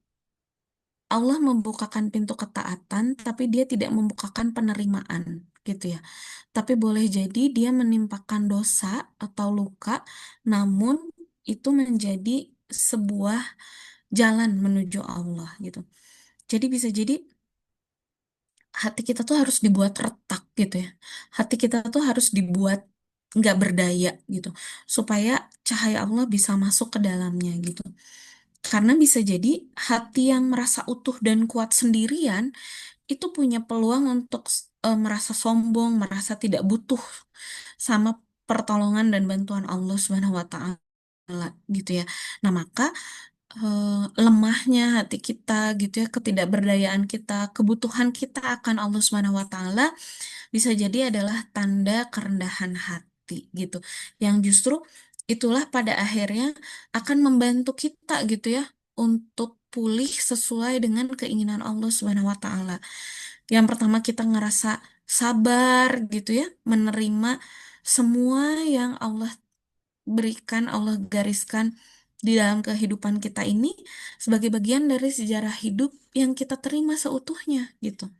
Allah membukakan pintu ketaatan, tapi dia tidak membukakan penerimaan, gitu ya. Tapi boleh jadi dia menimpakan dosa atau luka, namun itu menjadi sebuah jalan menuju Allah, gitu. Jadi bisa jadi hati kita tuh harus dibuat retak gitu ya. Hati kita tuh harus dibuat nggak berdaya gitu, supaya cahaya Allah bisa masuk ke dalamnya gitu. Karena bisa jadi hati yang merasa utuh dan kuat sendirian itu punya peluang untuk merasa sombong, merasa tidak butuh sama pertolongan dan bantuan Allah Subhanahu wa taala gitu ya. Nah, maka lemahnya hati kita gitu ya, ketidakberdayaan kita, kebutuhan kita akan Allah Subhanahu wa taala bisa jadi adalah tanda kerendahan hati gitu. Yang justru itulah pada akhirnya akan membantu kita gitu ya untuk pulih sesuai dengan keinginan Allah Subhanahu wa taala. Yang pertama kita ngerasa sabar gitu ya, menerima semua yang Allah berikan, Allah gariskan di dalam kehidupan kita ini sebagai bagian dari sejarah hidup yang kita terima seutuhnya gitu.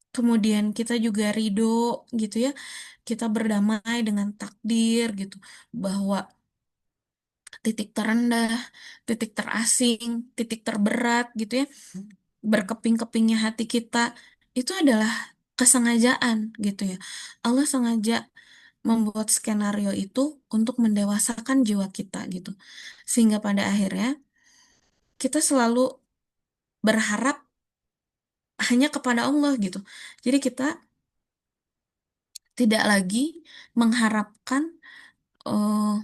Kemudian kita juga ridho gitu ya, kita berdamai dengan takdir gitu, bahwa titik terendah, titik terasing, titik terberat gitu ya, berkeping-kepingnya hati kita itu adalah kesengajaan gitu ya. Allah sengaja membuat skenario itu untuk mendewasakan jiwa kita gitu. Sehingga pada akhirnya kita selalu berharap hanya kepada Allah gitu. Jadi kita tidak lagi mengharapkan eh,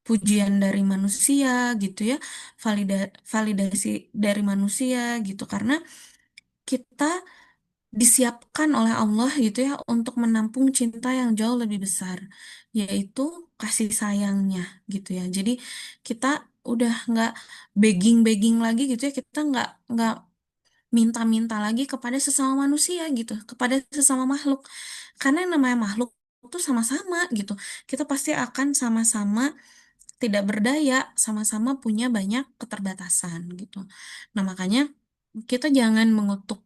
pujian dari manusia gitu ya, validasi dari manusia gitu, karena kita disiapkan oleh Allah gitu ya untuk menampung cinta yang jauh lebih besar, yaitu kasih sayangnya gitu ya. Jadi kita udah nggak begging-begging lagi gitu ya, kita nggak minta-minta lagi kepada sesama manusia gitu, kepada sesama makhluk. Karena yang namanya makhluk itu sama-sama gitu. Kita pasti akan sama-sama tidak berdaya, sama-sama punya banyak keterbatasan gitu. Nah, makanya kita jangan mengutuk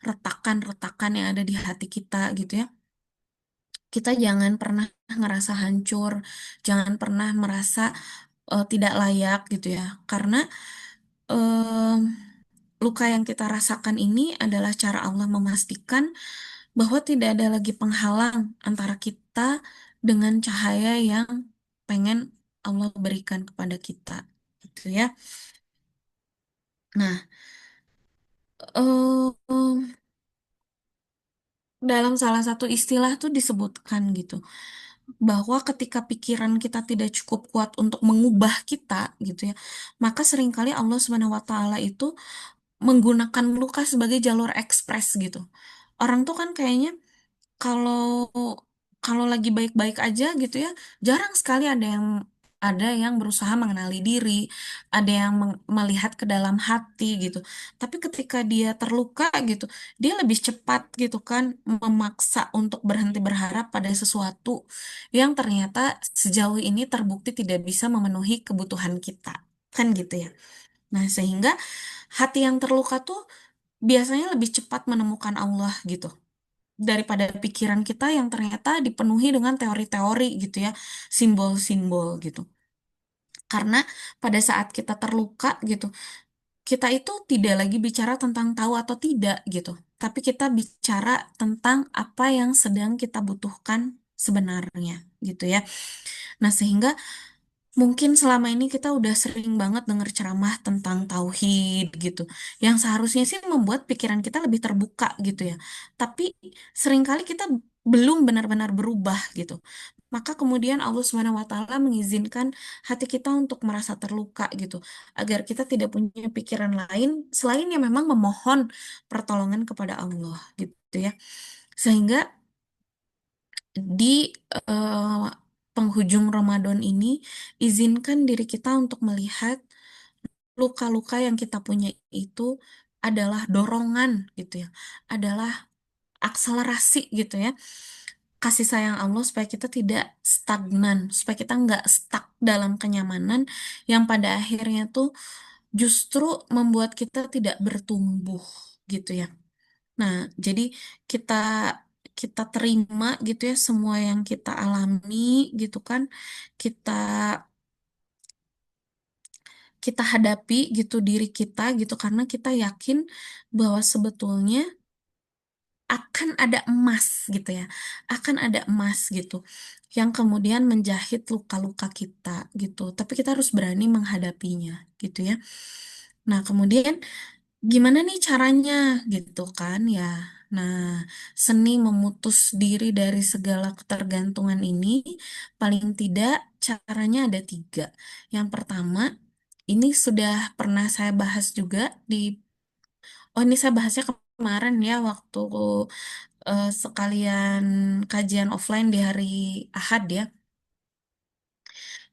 retakan-retakan yang ada di hati kita gitu ya. Kita jangan pernah ngerasa hancur, jangan pernah merasa tidak layak gitu ya. Karena em, luka yang kita rasakan ini adalah cara Allah memastikan bahwa tidak ada lagi penghalang antara kita dengan cahaya yang pengen Allah berikan kepada kita, gitu ya. Nah, dalam salah satu istilah tuh disebutkan gitu, bahwa ketika pikiran kita tidak cukup kuat untuk mengubah kita gitu ya, maka seringkali Allah Subhanahu wa taala itu menggunakan luka sebagai jalur ekspres gitu. Orang tuh kan kayaknya kalau kalau lagi baik-baik aja gitu ya, jarang sekali ada yang berusaha mengenali diri, ada yang melihat ke dalam hati gitu. Tapi ketika dia terluka gitu, dia lebih cepat gitu kan memaksa untuk berhenti berharap pada sesuatu yang ternyata sejauh ini terbukti tidak bisa memenuhi kebutuhan kita. Kan gitu ya. Nah, sehingga hati yang terluka tuh biasanya lebih cepat menemukan Allah gitu daripada pikiran kita yang ternyata dipenuhi dengan teori-teori gitu ya, simbol-simbol gitu. Karena pada saat kita terluka gitu, kita itu tidak lagi bicara tentang tahu atau tidak gitu, tapi kita bicara tentang apa yang sedang kita butuhkan sebenarnya gitu ya. Nah, sehingga mungkin selama ini kita udah sering banget dengar ceramah tentang tauhid gitu, yang seharusnya sih membuat pikiran kita lebih terbuka gitu ya. Tapi seringkali kita belum benar-benar berubah gitu. Maka kemudian Allah Subhanahu wa taala mengizinkan hati kita untuk merasa terluka gitu, agar kita tidak punya pikiran lain selain yang memang memohon pertolongan kepada Allah gitu ya. Sehingga di eh, penghujung Ramadan ini, izinkan diri kita untuk melihat luka-luka yang kita punya itu adalah dorongan gitu ya, adalah akselerasi gitu ya. Kasih sayang Allah supaya kita tidak stagnan, supaya kita nggak stuck dalam kenyamanan yang pada akhirnya tuh justru membuat kita tidak bertumbuh gitu ya. Nah, jadi kita kita terima gitu ya semua yang kita alami gitu kan. Kita kita hadapi gitu diri kita gitu karena kita yakin bahwa sebetulnya akan ada emas gitu ya. Akan ada emas gitu yang kemudian menjahit luka-luka kita gitu. Tapi kita harus berani menghadapinya gitu ya. Nah, kemudian gimana nih caranya gitu kan ya. Nah, seni memutus diri dari segala ketergantungan ini paling tidak caranya ada tiga. Yang pertama, ini sudah pernah saya bahas juga di, oh ini saya bahasnya kemarin ya waktu sekalian kajian offline di hari Ahad ya.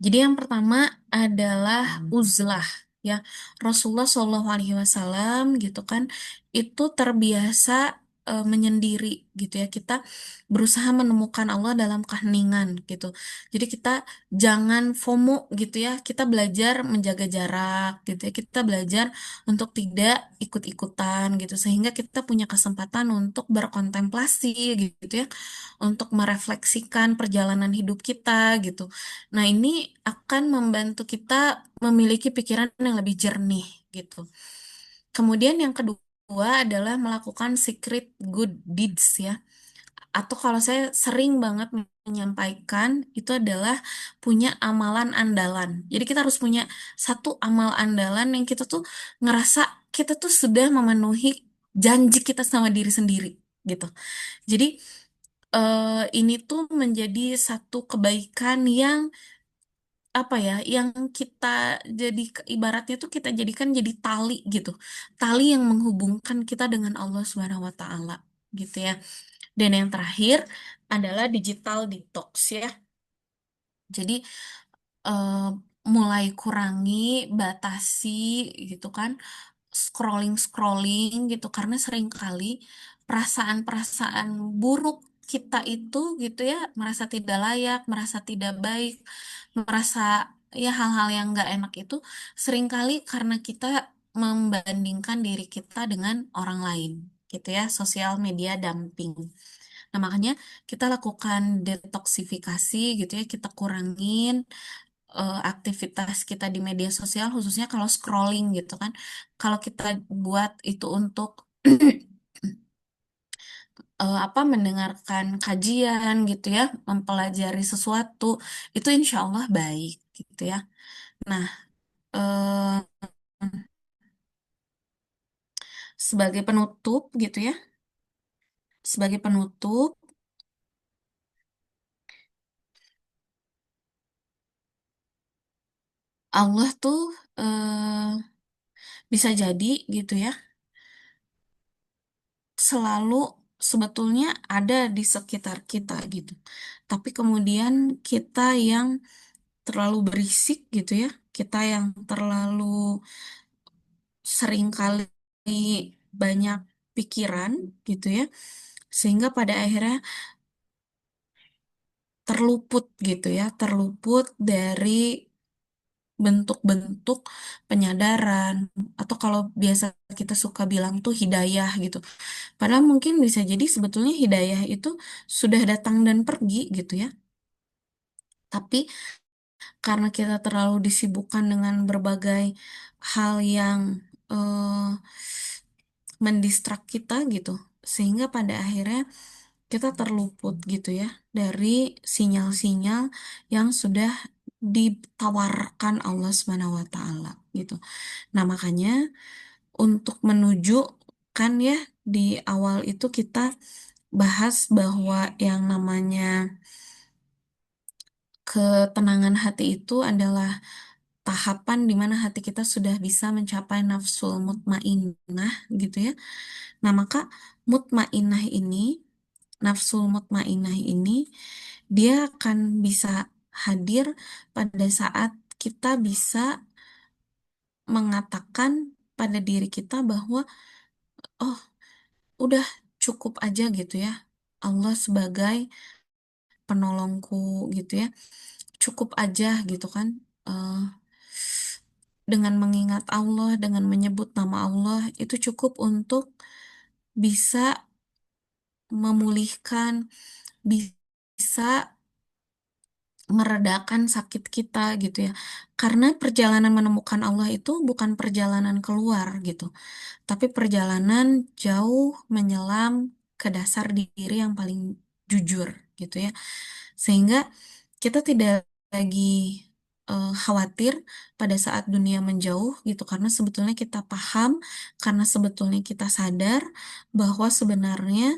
Jadi yang pertama adalah uzlah ya. Rasulullah Shallallahu Alaihi Wasallam gitu kan itu terbiasa menyendiri gitu ya. Kita berusaha menemukan Allah dalam keheningan gitu. Jadi kita jangan FOMO gitu ya. Kita belajar menjaga jarak gitu ya. Kita belajar untuk tidak ikut-ikutan gitu sehingga kita punya kesempatan untuk berkontemplasi gitu ya. Untuk merefleksikan perjalanan hidup kita gitu. Nah, ini akan membantu kita memiliki pikiran yang lebih jernih gitu. Kemudian yang kedua adalah melakukan secret good deeds ya. Atau kalau saya sering banget menyampaikan itu adalah punya amalan andalan. Jadi kita harus punya satu amal andalan yang kita tuh ngerasa kita tuh sudah memenuhi janji kita sama diri sendiri gitu. Jadi ini tuh menjadi satu kebaikan yang apa ya, yang kita jadi ibaratnya tuh kita jadikan jadi tali gitu, tali yang menghubungkan kita dengan Allah Subhanahu Wa Taala gitu ya. Dan yang terakhir adalah digital detox ya. Jadi eh, mulai kurangi, batasi gitu kan, scrolling-scrolling gitu karena seringkali perasaan-perasaan buruk kita itu gitu ya, merasa tidak layak, merasa tidak baik, merasa ya hal-hal yang nggak enak itu seringkali karena kita membandingkan diri kita dengan orang lain gitu ya, sosial media dumping. Nah, makanya kita lakukan detoksifikasi gitu ya, kita kurangin aktivitas kita di media sosial, khususnya kalau scrolling gitu kan. Kalau kita buat itu untuk apa mendengarkan kajian gitu ya, mempelajari sesuatu, itu insya Allah baik gitu ya. Nah, eh, sebagai penutup gitu ya, sebagai penutup, Allah tuh bisa jadi gitu ya selalu sebetulnya ada di sekitar kita gitu. Tapi kemudian kita yang terlalu berisik gitu ya, kita yang terlalu seringkali banyak pikiran gitu ya, sehingga pada akhirnya terluput gitu ya, terluput dari bentuk-bentuk penyadaran atau kalau biasa kita suka bilang tuh hidayah gitu. Padahal mungkin bisa jadi sebetulnya hidayah itu sudah datang dan pergi gitu ya. Tapi karena kita terlalu disibukkan dengan berbagai hal yang eh, mendistrak kita gitu, sehingga pada akhirnya kita terluput gitu ya dari sinyal-sinyal yang sudah ditawarkan Allah Subhanahu wa taala gitu. Nah, makanya untuk menuju kan ya di awal itu kita bahas bahwa yang namanya ketenangan hati itu adalah tahapan di mana hati kita sudah bisa mencapai nafsul mutmainnah gitu ya. Nah, maka mutmainnah ini, nafsul mutmainnah ini dia akan bisa hadir pada saat kita bisa mengatakan pada diri kita bahwa oh, udah cukup aja gitu ya. Allah sebagai penolongku gitu ya. Cukup aja gitu kan. dengan mengingat Allah, dengan menyebut nama Allah, itu cukup untuk bisa memulihkan, bisa meredakan sakit kita gitu ya. Karena perjalanan menemukan Allah itu bukan perjalanan keluar gitu, tapi perjalanan jauh menyelam ke dasar diri yang paling jujur gitu ya. Sehingga kita tidak lagi khawatir pada saat dunia menjauh gitu, karena sebetulnya kita paham, karena sebetulnya kita sadar bahwa sebenarnya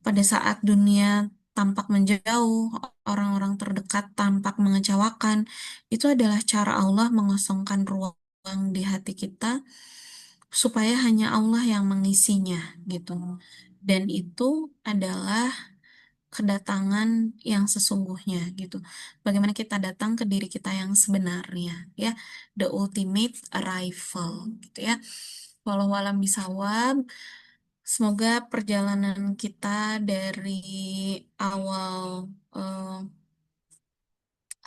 pada saat dunia tampak menjauh, orang-orang terdekat tampak mengecewakan, itu adalah cara Allah mengosongkan ruang di hati kita supaya hanya Allah yang mengisinya gitu. Dan itu adalah kedatangan yang sesungguhnya gitu. Bagaimana kita datang ke diri kita yang sebenarnya ya, the ultimate arrival gitu ya. Walau alam bisawab, semoga perjalanan kita dari awal eh,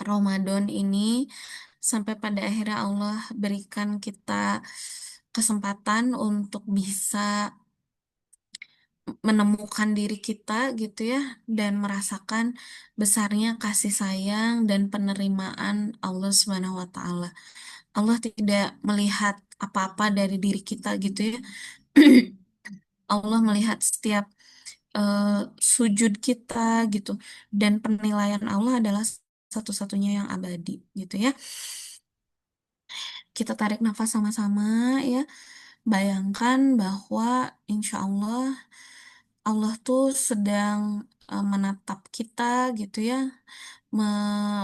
Ramadan ini sampai pada akhirnya Allah berikan kita kesempatan untuk bisa menemukan diri kita gitu ya, dan merasakan besarnya kasih sayang dan penerimaan Allah Subhanahu wa taala. Allah tidak melihat apa-apa dari diri kita gitu ya. Allah melihat setiap eh, sujud kita gitu, dan penilaian Allah adalah satu-satunya yang abadi gitu ya. Kita tarik nafas sama-sama ya. Bayangkan bahwa insya Allah Allah tuh sedang menatap kita gitu ya,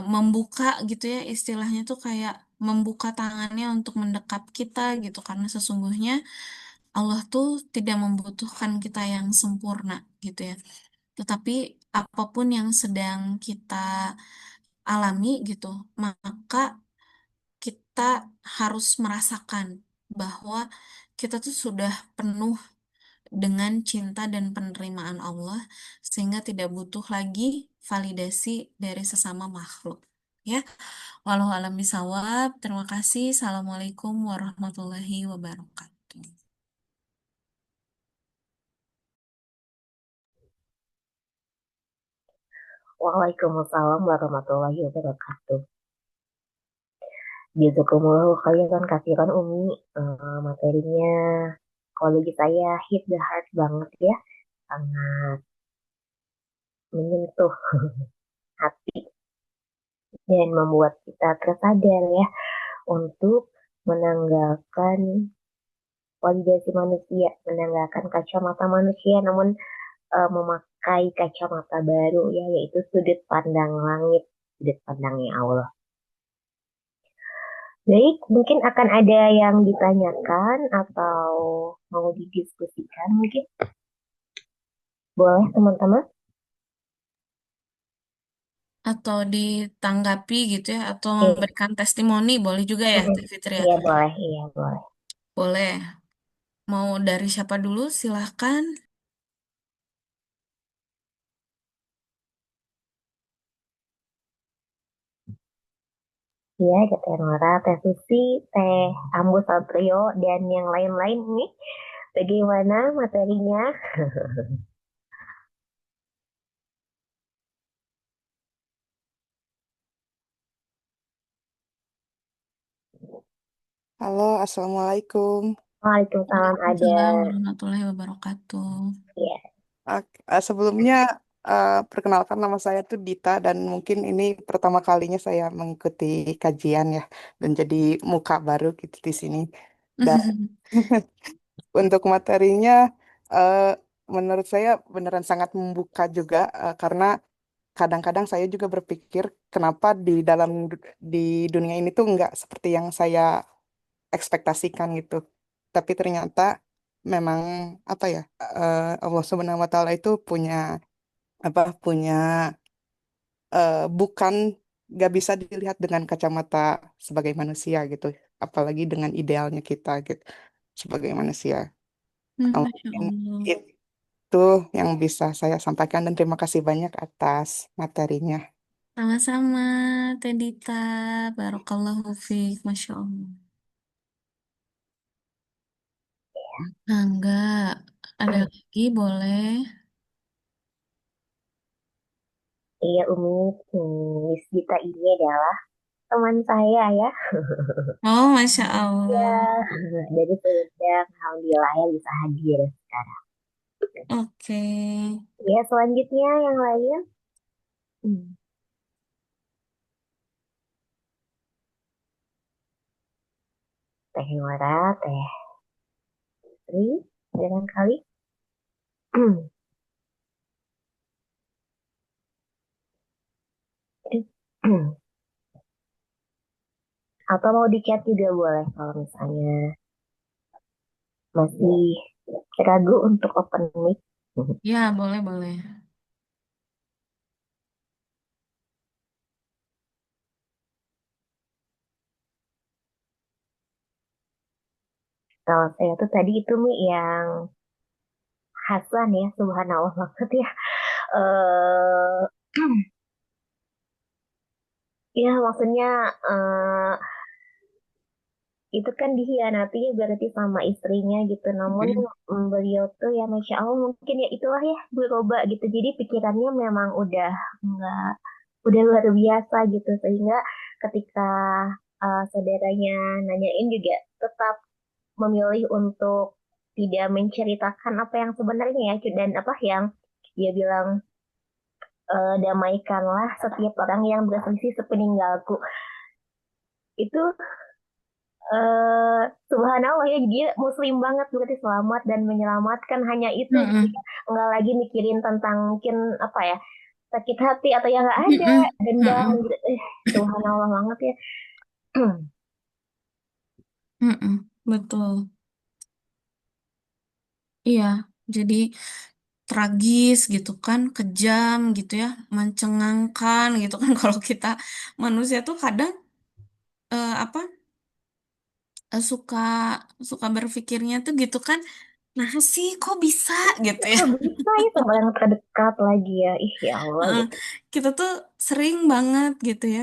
membuka gitu ya, istilahnya tuh kayak membuka tangannya untuk mendekap kita gitu, karena sesungguhnya Allah tuh tidak membutuhkan kita yang sempurna gitu ya. Tetapi apapun yang sedang kita alami gitu, maka kita harus merasakan bahwa kita tuh sudah penuh dengan cinta dan penerimaan Allah, sehingga tidak butuh lagi validasi dari sesama makhluk. Ya, walau alam bisawab. Terima kasih. Assalamualaikum warahmatullahi wabarakatuh. Waalaikumsalam warahmatullahi wabarakatuh. Jazakumullahu khairan kasihan Umi. Materinya kalau bagi saya hit the heart banget ya, sangat menyentuh hati dan membuat kita tersadar ya untuk menanggalkan validasi manusia, menanggalkan kacamata manusia, namun memakai kacamata baru ya, yaitu sudut pandang langit, sudut pandangnya Allah. Baik, mungkin akan ada yang ditanyakan atau mau didiskusikan mungkin. Boleh teman-teman? Atau ditanggapi gitu ya, atau Iya, memberikan testimoni, boleh juga ya, mm-mm. Teh Fitri ya? Iya boleh, iya boleh. Boleh. Mau dari siapa dulu? Silahkan. Iya, ada Teh Nora, Teh Susi, Teh Ambu Satrio, dan yang lain-lain nih. Bagaimana materinya? Halo, Assalamualaikum. Waalaikumsalam ada. Waalaikumsalam warahmatullahi wabarakatuh. Ya, Sebelumnya, perkenalkan nama saya tuh Dita dan mungkin ini pertama kalinya saya mengikuti kajian ya dan jadi muka baru gitu di sini. Dan untuk materinya, eh, menurut saya beneran sangat membuka juga karena kadang-kadang saya juga berpikir kenapa di dunia ini tuh nggak seperti yang saya ekspektasikan gitu. Tapi ternyata memang apa ya, Allah Subhanahu wa taala itu punya punya bukan nggak bisa dilihat dengan kacamata sebagai manusia gitu, apalagi dengan idealnya kita gitu sebagai manusia. Masya Mungkin Allah. itu yang bisa saya sampaikan dan terima kasih banyak atas materinya. Sama-sama, Teh Dita. Barakallahu fiik. Masya Allah. Nah, enggak. Ada lagi, boleh. Iya Umi, Miss Gita ini adalah teman saya ya. Oh, Masya Ya, Allah. dari Sumedang, alhamdulillah ya bisa hadir sekarang. Oke. Ya, selanjutnya yang lain. Hmm, Teh Nora, Teh Tri, barangkali. Atau mau di chat juga boleh kalau misalnya masih ragu untuk open mic. Ya, boleh, boleh. Kalau saya tuh tadi itu Mi yang Hasan ya, subhanallah banget ya. eh Ya maksudnya eh, itu kan dihianati ya berarti sama istrinya gitu. Namun Mm-mm. beliau tuh ya Masya Allah mungkin ya itulah ya berubah gitu. Jadi pikirannya memang udah nggak udah luar biasa gitu. Sehingga ketika saudaranya nanyain juga tetap memilih untuk tidak menceritakan apa yang sebenarnya ya dan apa yang dia bilang damaikanlah setiap orang yang berselisih sepeninggalku itu subhanallah ya dia muslim banget berarti selamat dan menyelamatkan hanya itu gitu ya Mm-mm. nggak lagi mikirin tentang mungkin apa ya sakit hati atau yang nggak ada Mm-mm. dendam Mm-mm. gitu subhanallah banget ya. Mm-mm. Betul. Iya, jadi tragis gitu kan, kejam gitu ya, mencengangkan gitu kan. Kalau kita manusia tuh kadang apa suka suka berpikirnya tuh gitu kan. Nah sih kok bisa gitu ya. Kok bisa ya sama yang terdekat lagi ya ih ya Allah Heeh, gitu. kita tuh sering banget gitu ya.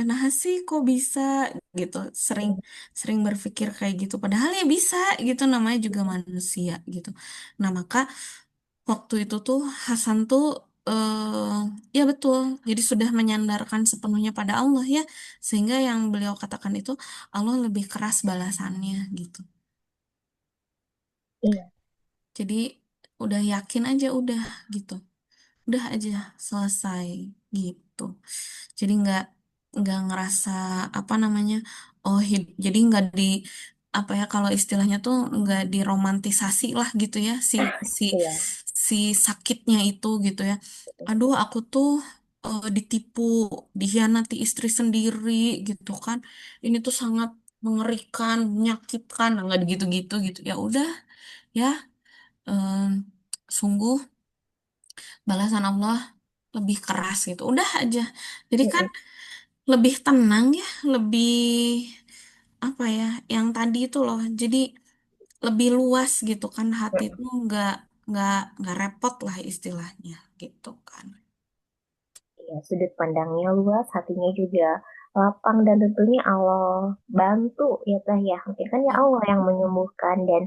Nah sih kok bisa gitu. Sering sering berpikir kayak gitu. Padahal ya bisa gitu. Namanya juga manusia gitu. Nah maka waktu itu tuh Hasan tuh ya betul. Jadi sudah menyandarkan sepenuhnya pada Allah ya. Sehingga yang beliau katakan itu Allah lebih keras balasannya gitu. Iya, Jadi udah yakin aja udah gitu. Udah aja selesai gitu. Jadi nggak ngerasa apa namanya, oh jadi nggak di apa ya, kalau istilahnya tuh nggak diromantisasi lah gitu ya, si si iya, si sakitnya itu gitu ya. Aduh aku tuh ditipu, dikhianati istri sendiri gitu kan, ini tuh sangat mengerikan, menyakitkan. Nah, nggak gitu-gitu gitu ya udah ya, em, sungguh balasan Allah lebih keras gitu. Udah aja. Jadi kan mm-mm, lebih tenang ya, lebih apa ya, yang tadi itu loh. Jadi lebih luas gitu kan, hati mm-mm. tuh nggak repot lah istilahnya gitu kan. Ya, sudut pandangnya luas, hatinya juga lapang dan tentunya Allah bantu ya Teh ya. Mungkin kan ya Ya, Allah yang menyembuhkan dan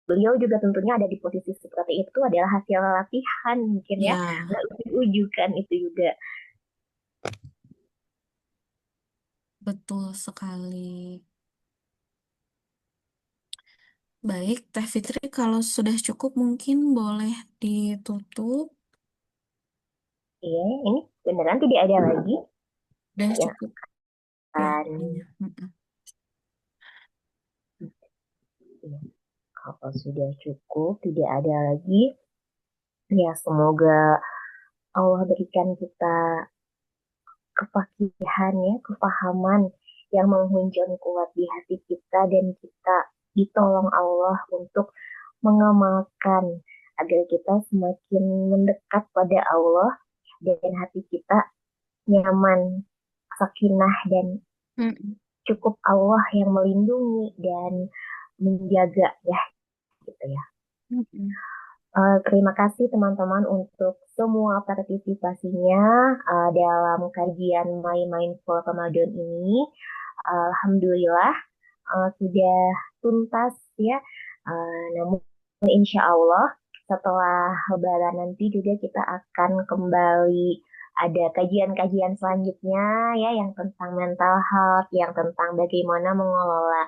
beliau juga tentunya ada di posisi seperti itu adalah hasil latihan mungkin ya. ya, Nggak ujuk kan itu juga. betul sekali. Baik, Teh Fitri, kalau sudah cukup mungkin boleh ditutup. Iya, ini beneran tidak ada lagi Udah yang cukup ya akan kayaknya. Mm-mm. ya, kalau sudah cukup tidak ada lagi. Ya semoga Allah berikan kita kepakihan ya, kepahaman yang menghunjam kuat di hati kita dan kita ditolong Allah untuk mengamalkan agar kita semakin mendekat pada Allah dan hati kita nyaman, sakinah dan Mm-mm. cukup Allah yang melindungi dan menjaga ya gitu ya. Mm-mm. Terima kasih teman-teman untuk semua partisipasinya dalam kajian My Mindful Ramadan ini. Alhamdulillah sudah tuntas ya Namun insya Allah setelah Lebaran nanti juga kita akan kembali ada kajian-kajian selanjutnya ya yang tentang mental health, yang tentang bagaimana mengelola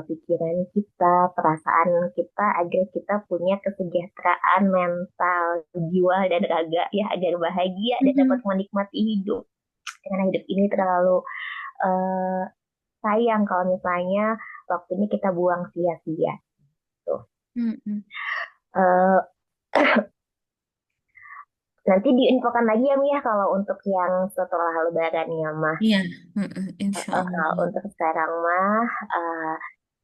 pikiran kita, perasaan kita agar kita punya kesejahteraan mental, jiwa dan raga ya agar bahagia dan dapat Mhm. menikmati hidup. Karena hidup ini terlalu eh, sayang kalau misalnya waktunya kita buang sia-sia. Tuh. Mhm. Eh, Nanti diinfokan lagi ya Mia kalau untuk yang setelah Lebaran ya mah. Iya, mhm, insya Allah. Untuk sekarang mah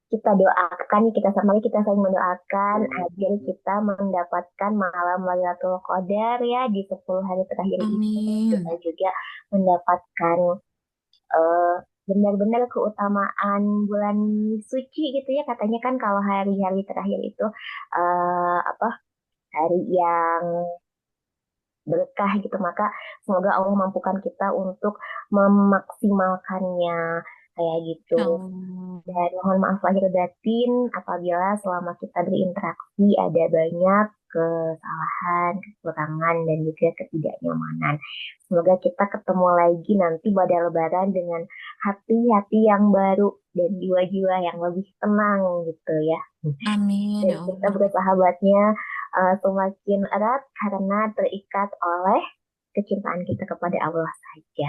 kita doakan, kita sama kita saling mendoakan agar kita mendapatkan malam Lailatul Qadar ya di 10 hari terakhir ini. Kita Amin. juga mendapatkan eh, benar-benar keutamaan bulan suci gitu ya. Katanya kan kalau hari-hari terakhir itu apa hari yang berkah gitu, maka semoga Allah mampukan kita untuk memaksimalkannya kayak gitu. Insya Allah. Dan mohon maaf lahir batin apabila selama kita berinteraksi ada banyak kesalahan, kekurangan, dan juga ketidaknyamanan. Semoga kita ketemu lagi nanti pada Lebaran dengan hati-hati yang baru dan jiwa-jiwa yang lebih tenang gitu ya. Amin Dan ya kita Allah. bersahabatnya semakin erat karena terikat oleh kecintaan kita kepada Allah saja.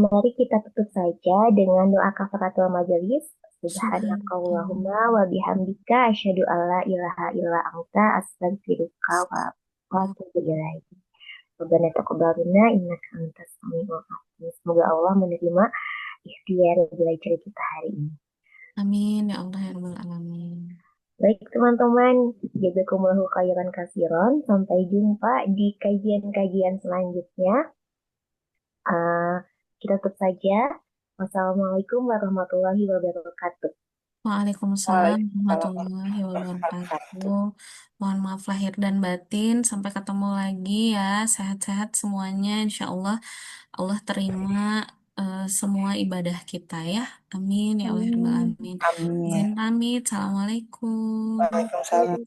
Mari kita tutup saja dengan doa kafaratul majelis. Subhanakallahumma Subhanallah. wa bihamdika asyhadu alla ilaha illa anta astaghfiruka wa atubu ilaik. Rabbana taqabbal minna innaka antas samiul alim. Semoga Allah menerima ikhtiar belajar kita hari ini. Amin ya Allah ya Rabbal Alamin. Baik teman-teman, jazakumullahu khairan kasiron. Sampai jumpa di kajian-kajian selanjutnya. Eh, kita tutup saja. Wassalamualaikum warahmatullahi wabarakatuh. Waalaikumsalam Waalaikumsalam. warahmatullahi wabarakatuh. Mohon maaf lahir dan batin. Sampai ketemu lagi ya. Sehat-sehat semuanya. Insya Allah Allah terima semua ibadah kita ya. Amin ya Allah ya Rabbal Amin. Alamin. Izin Amin. pamit. Assalamualaikum. Waalaikumsalam.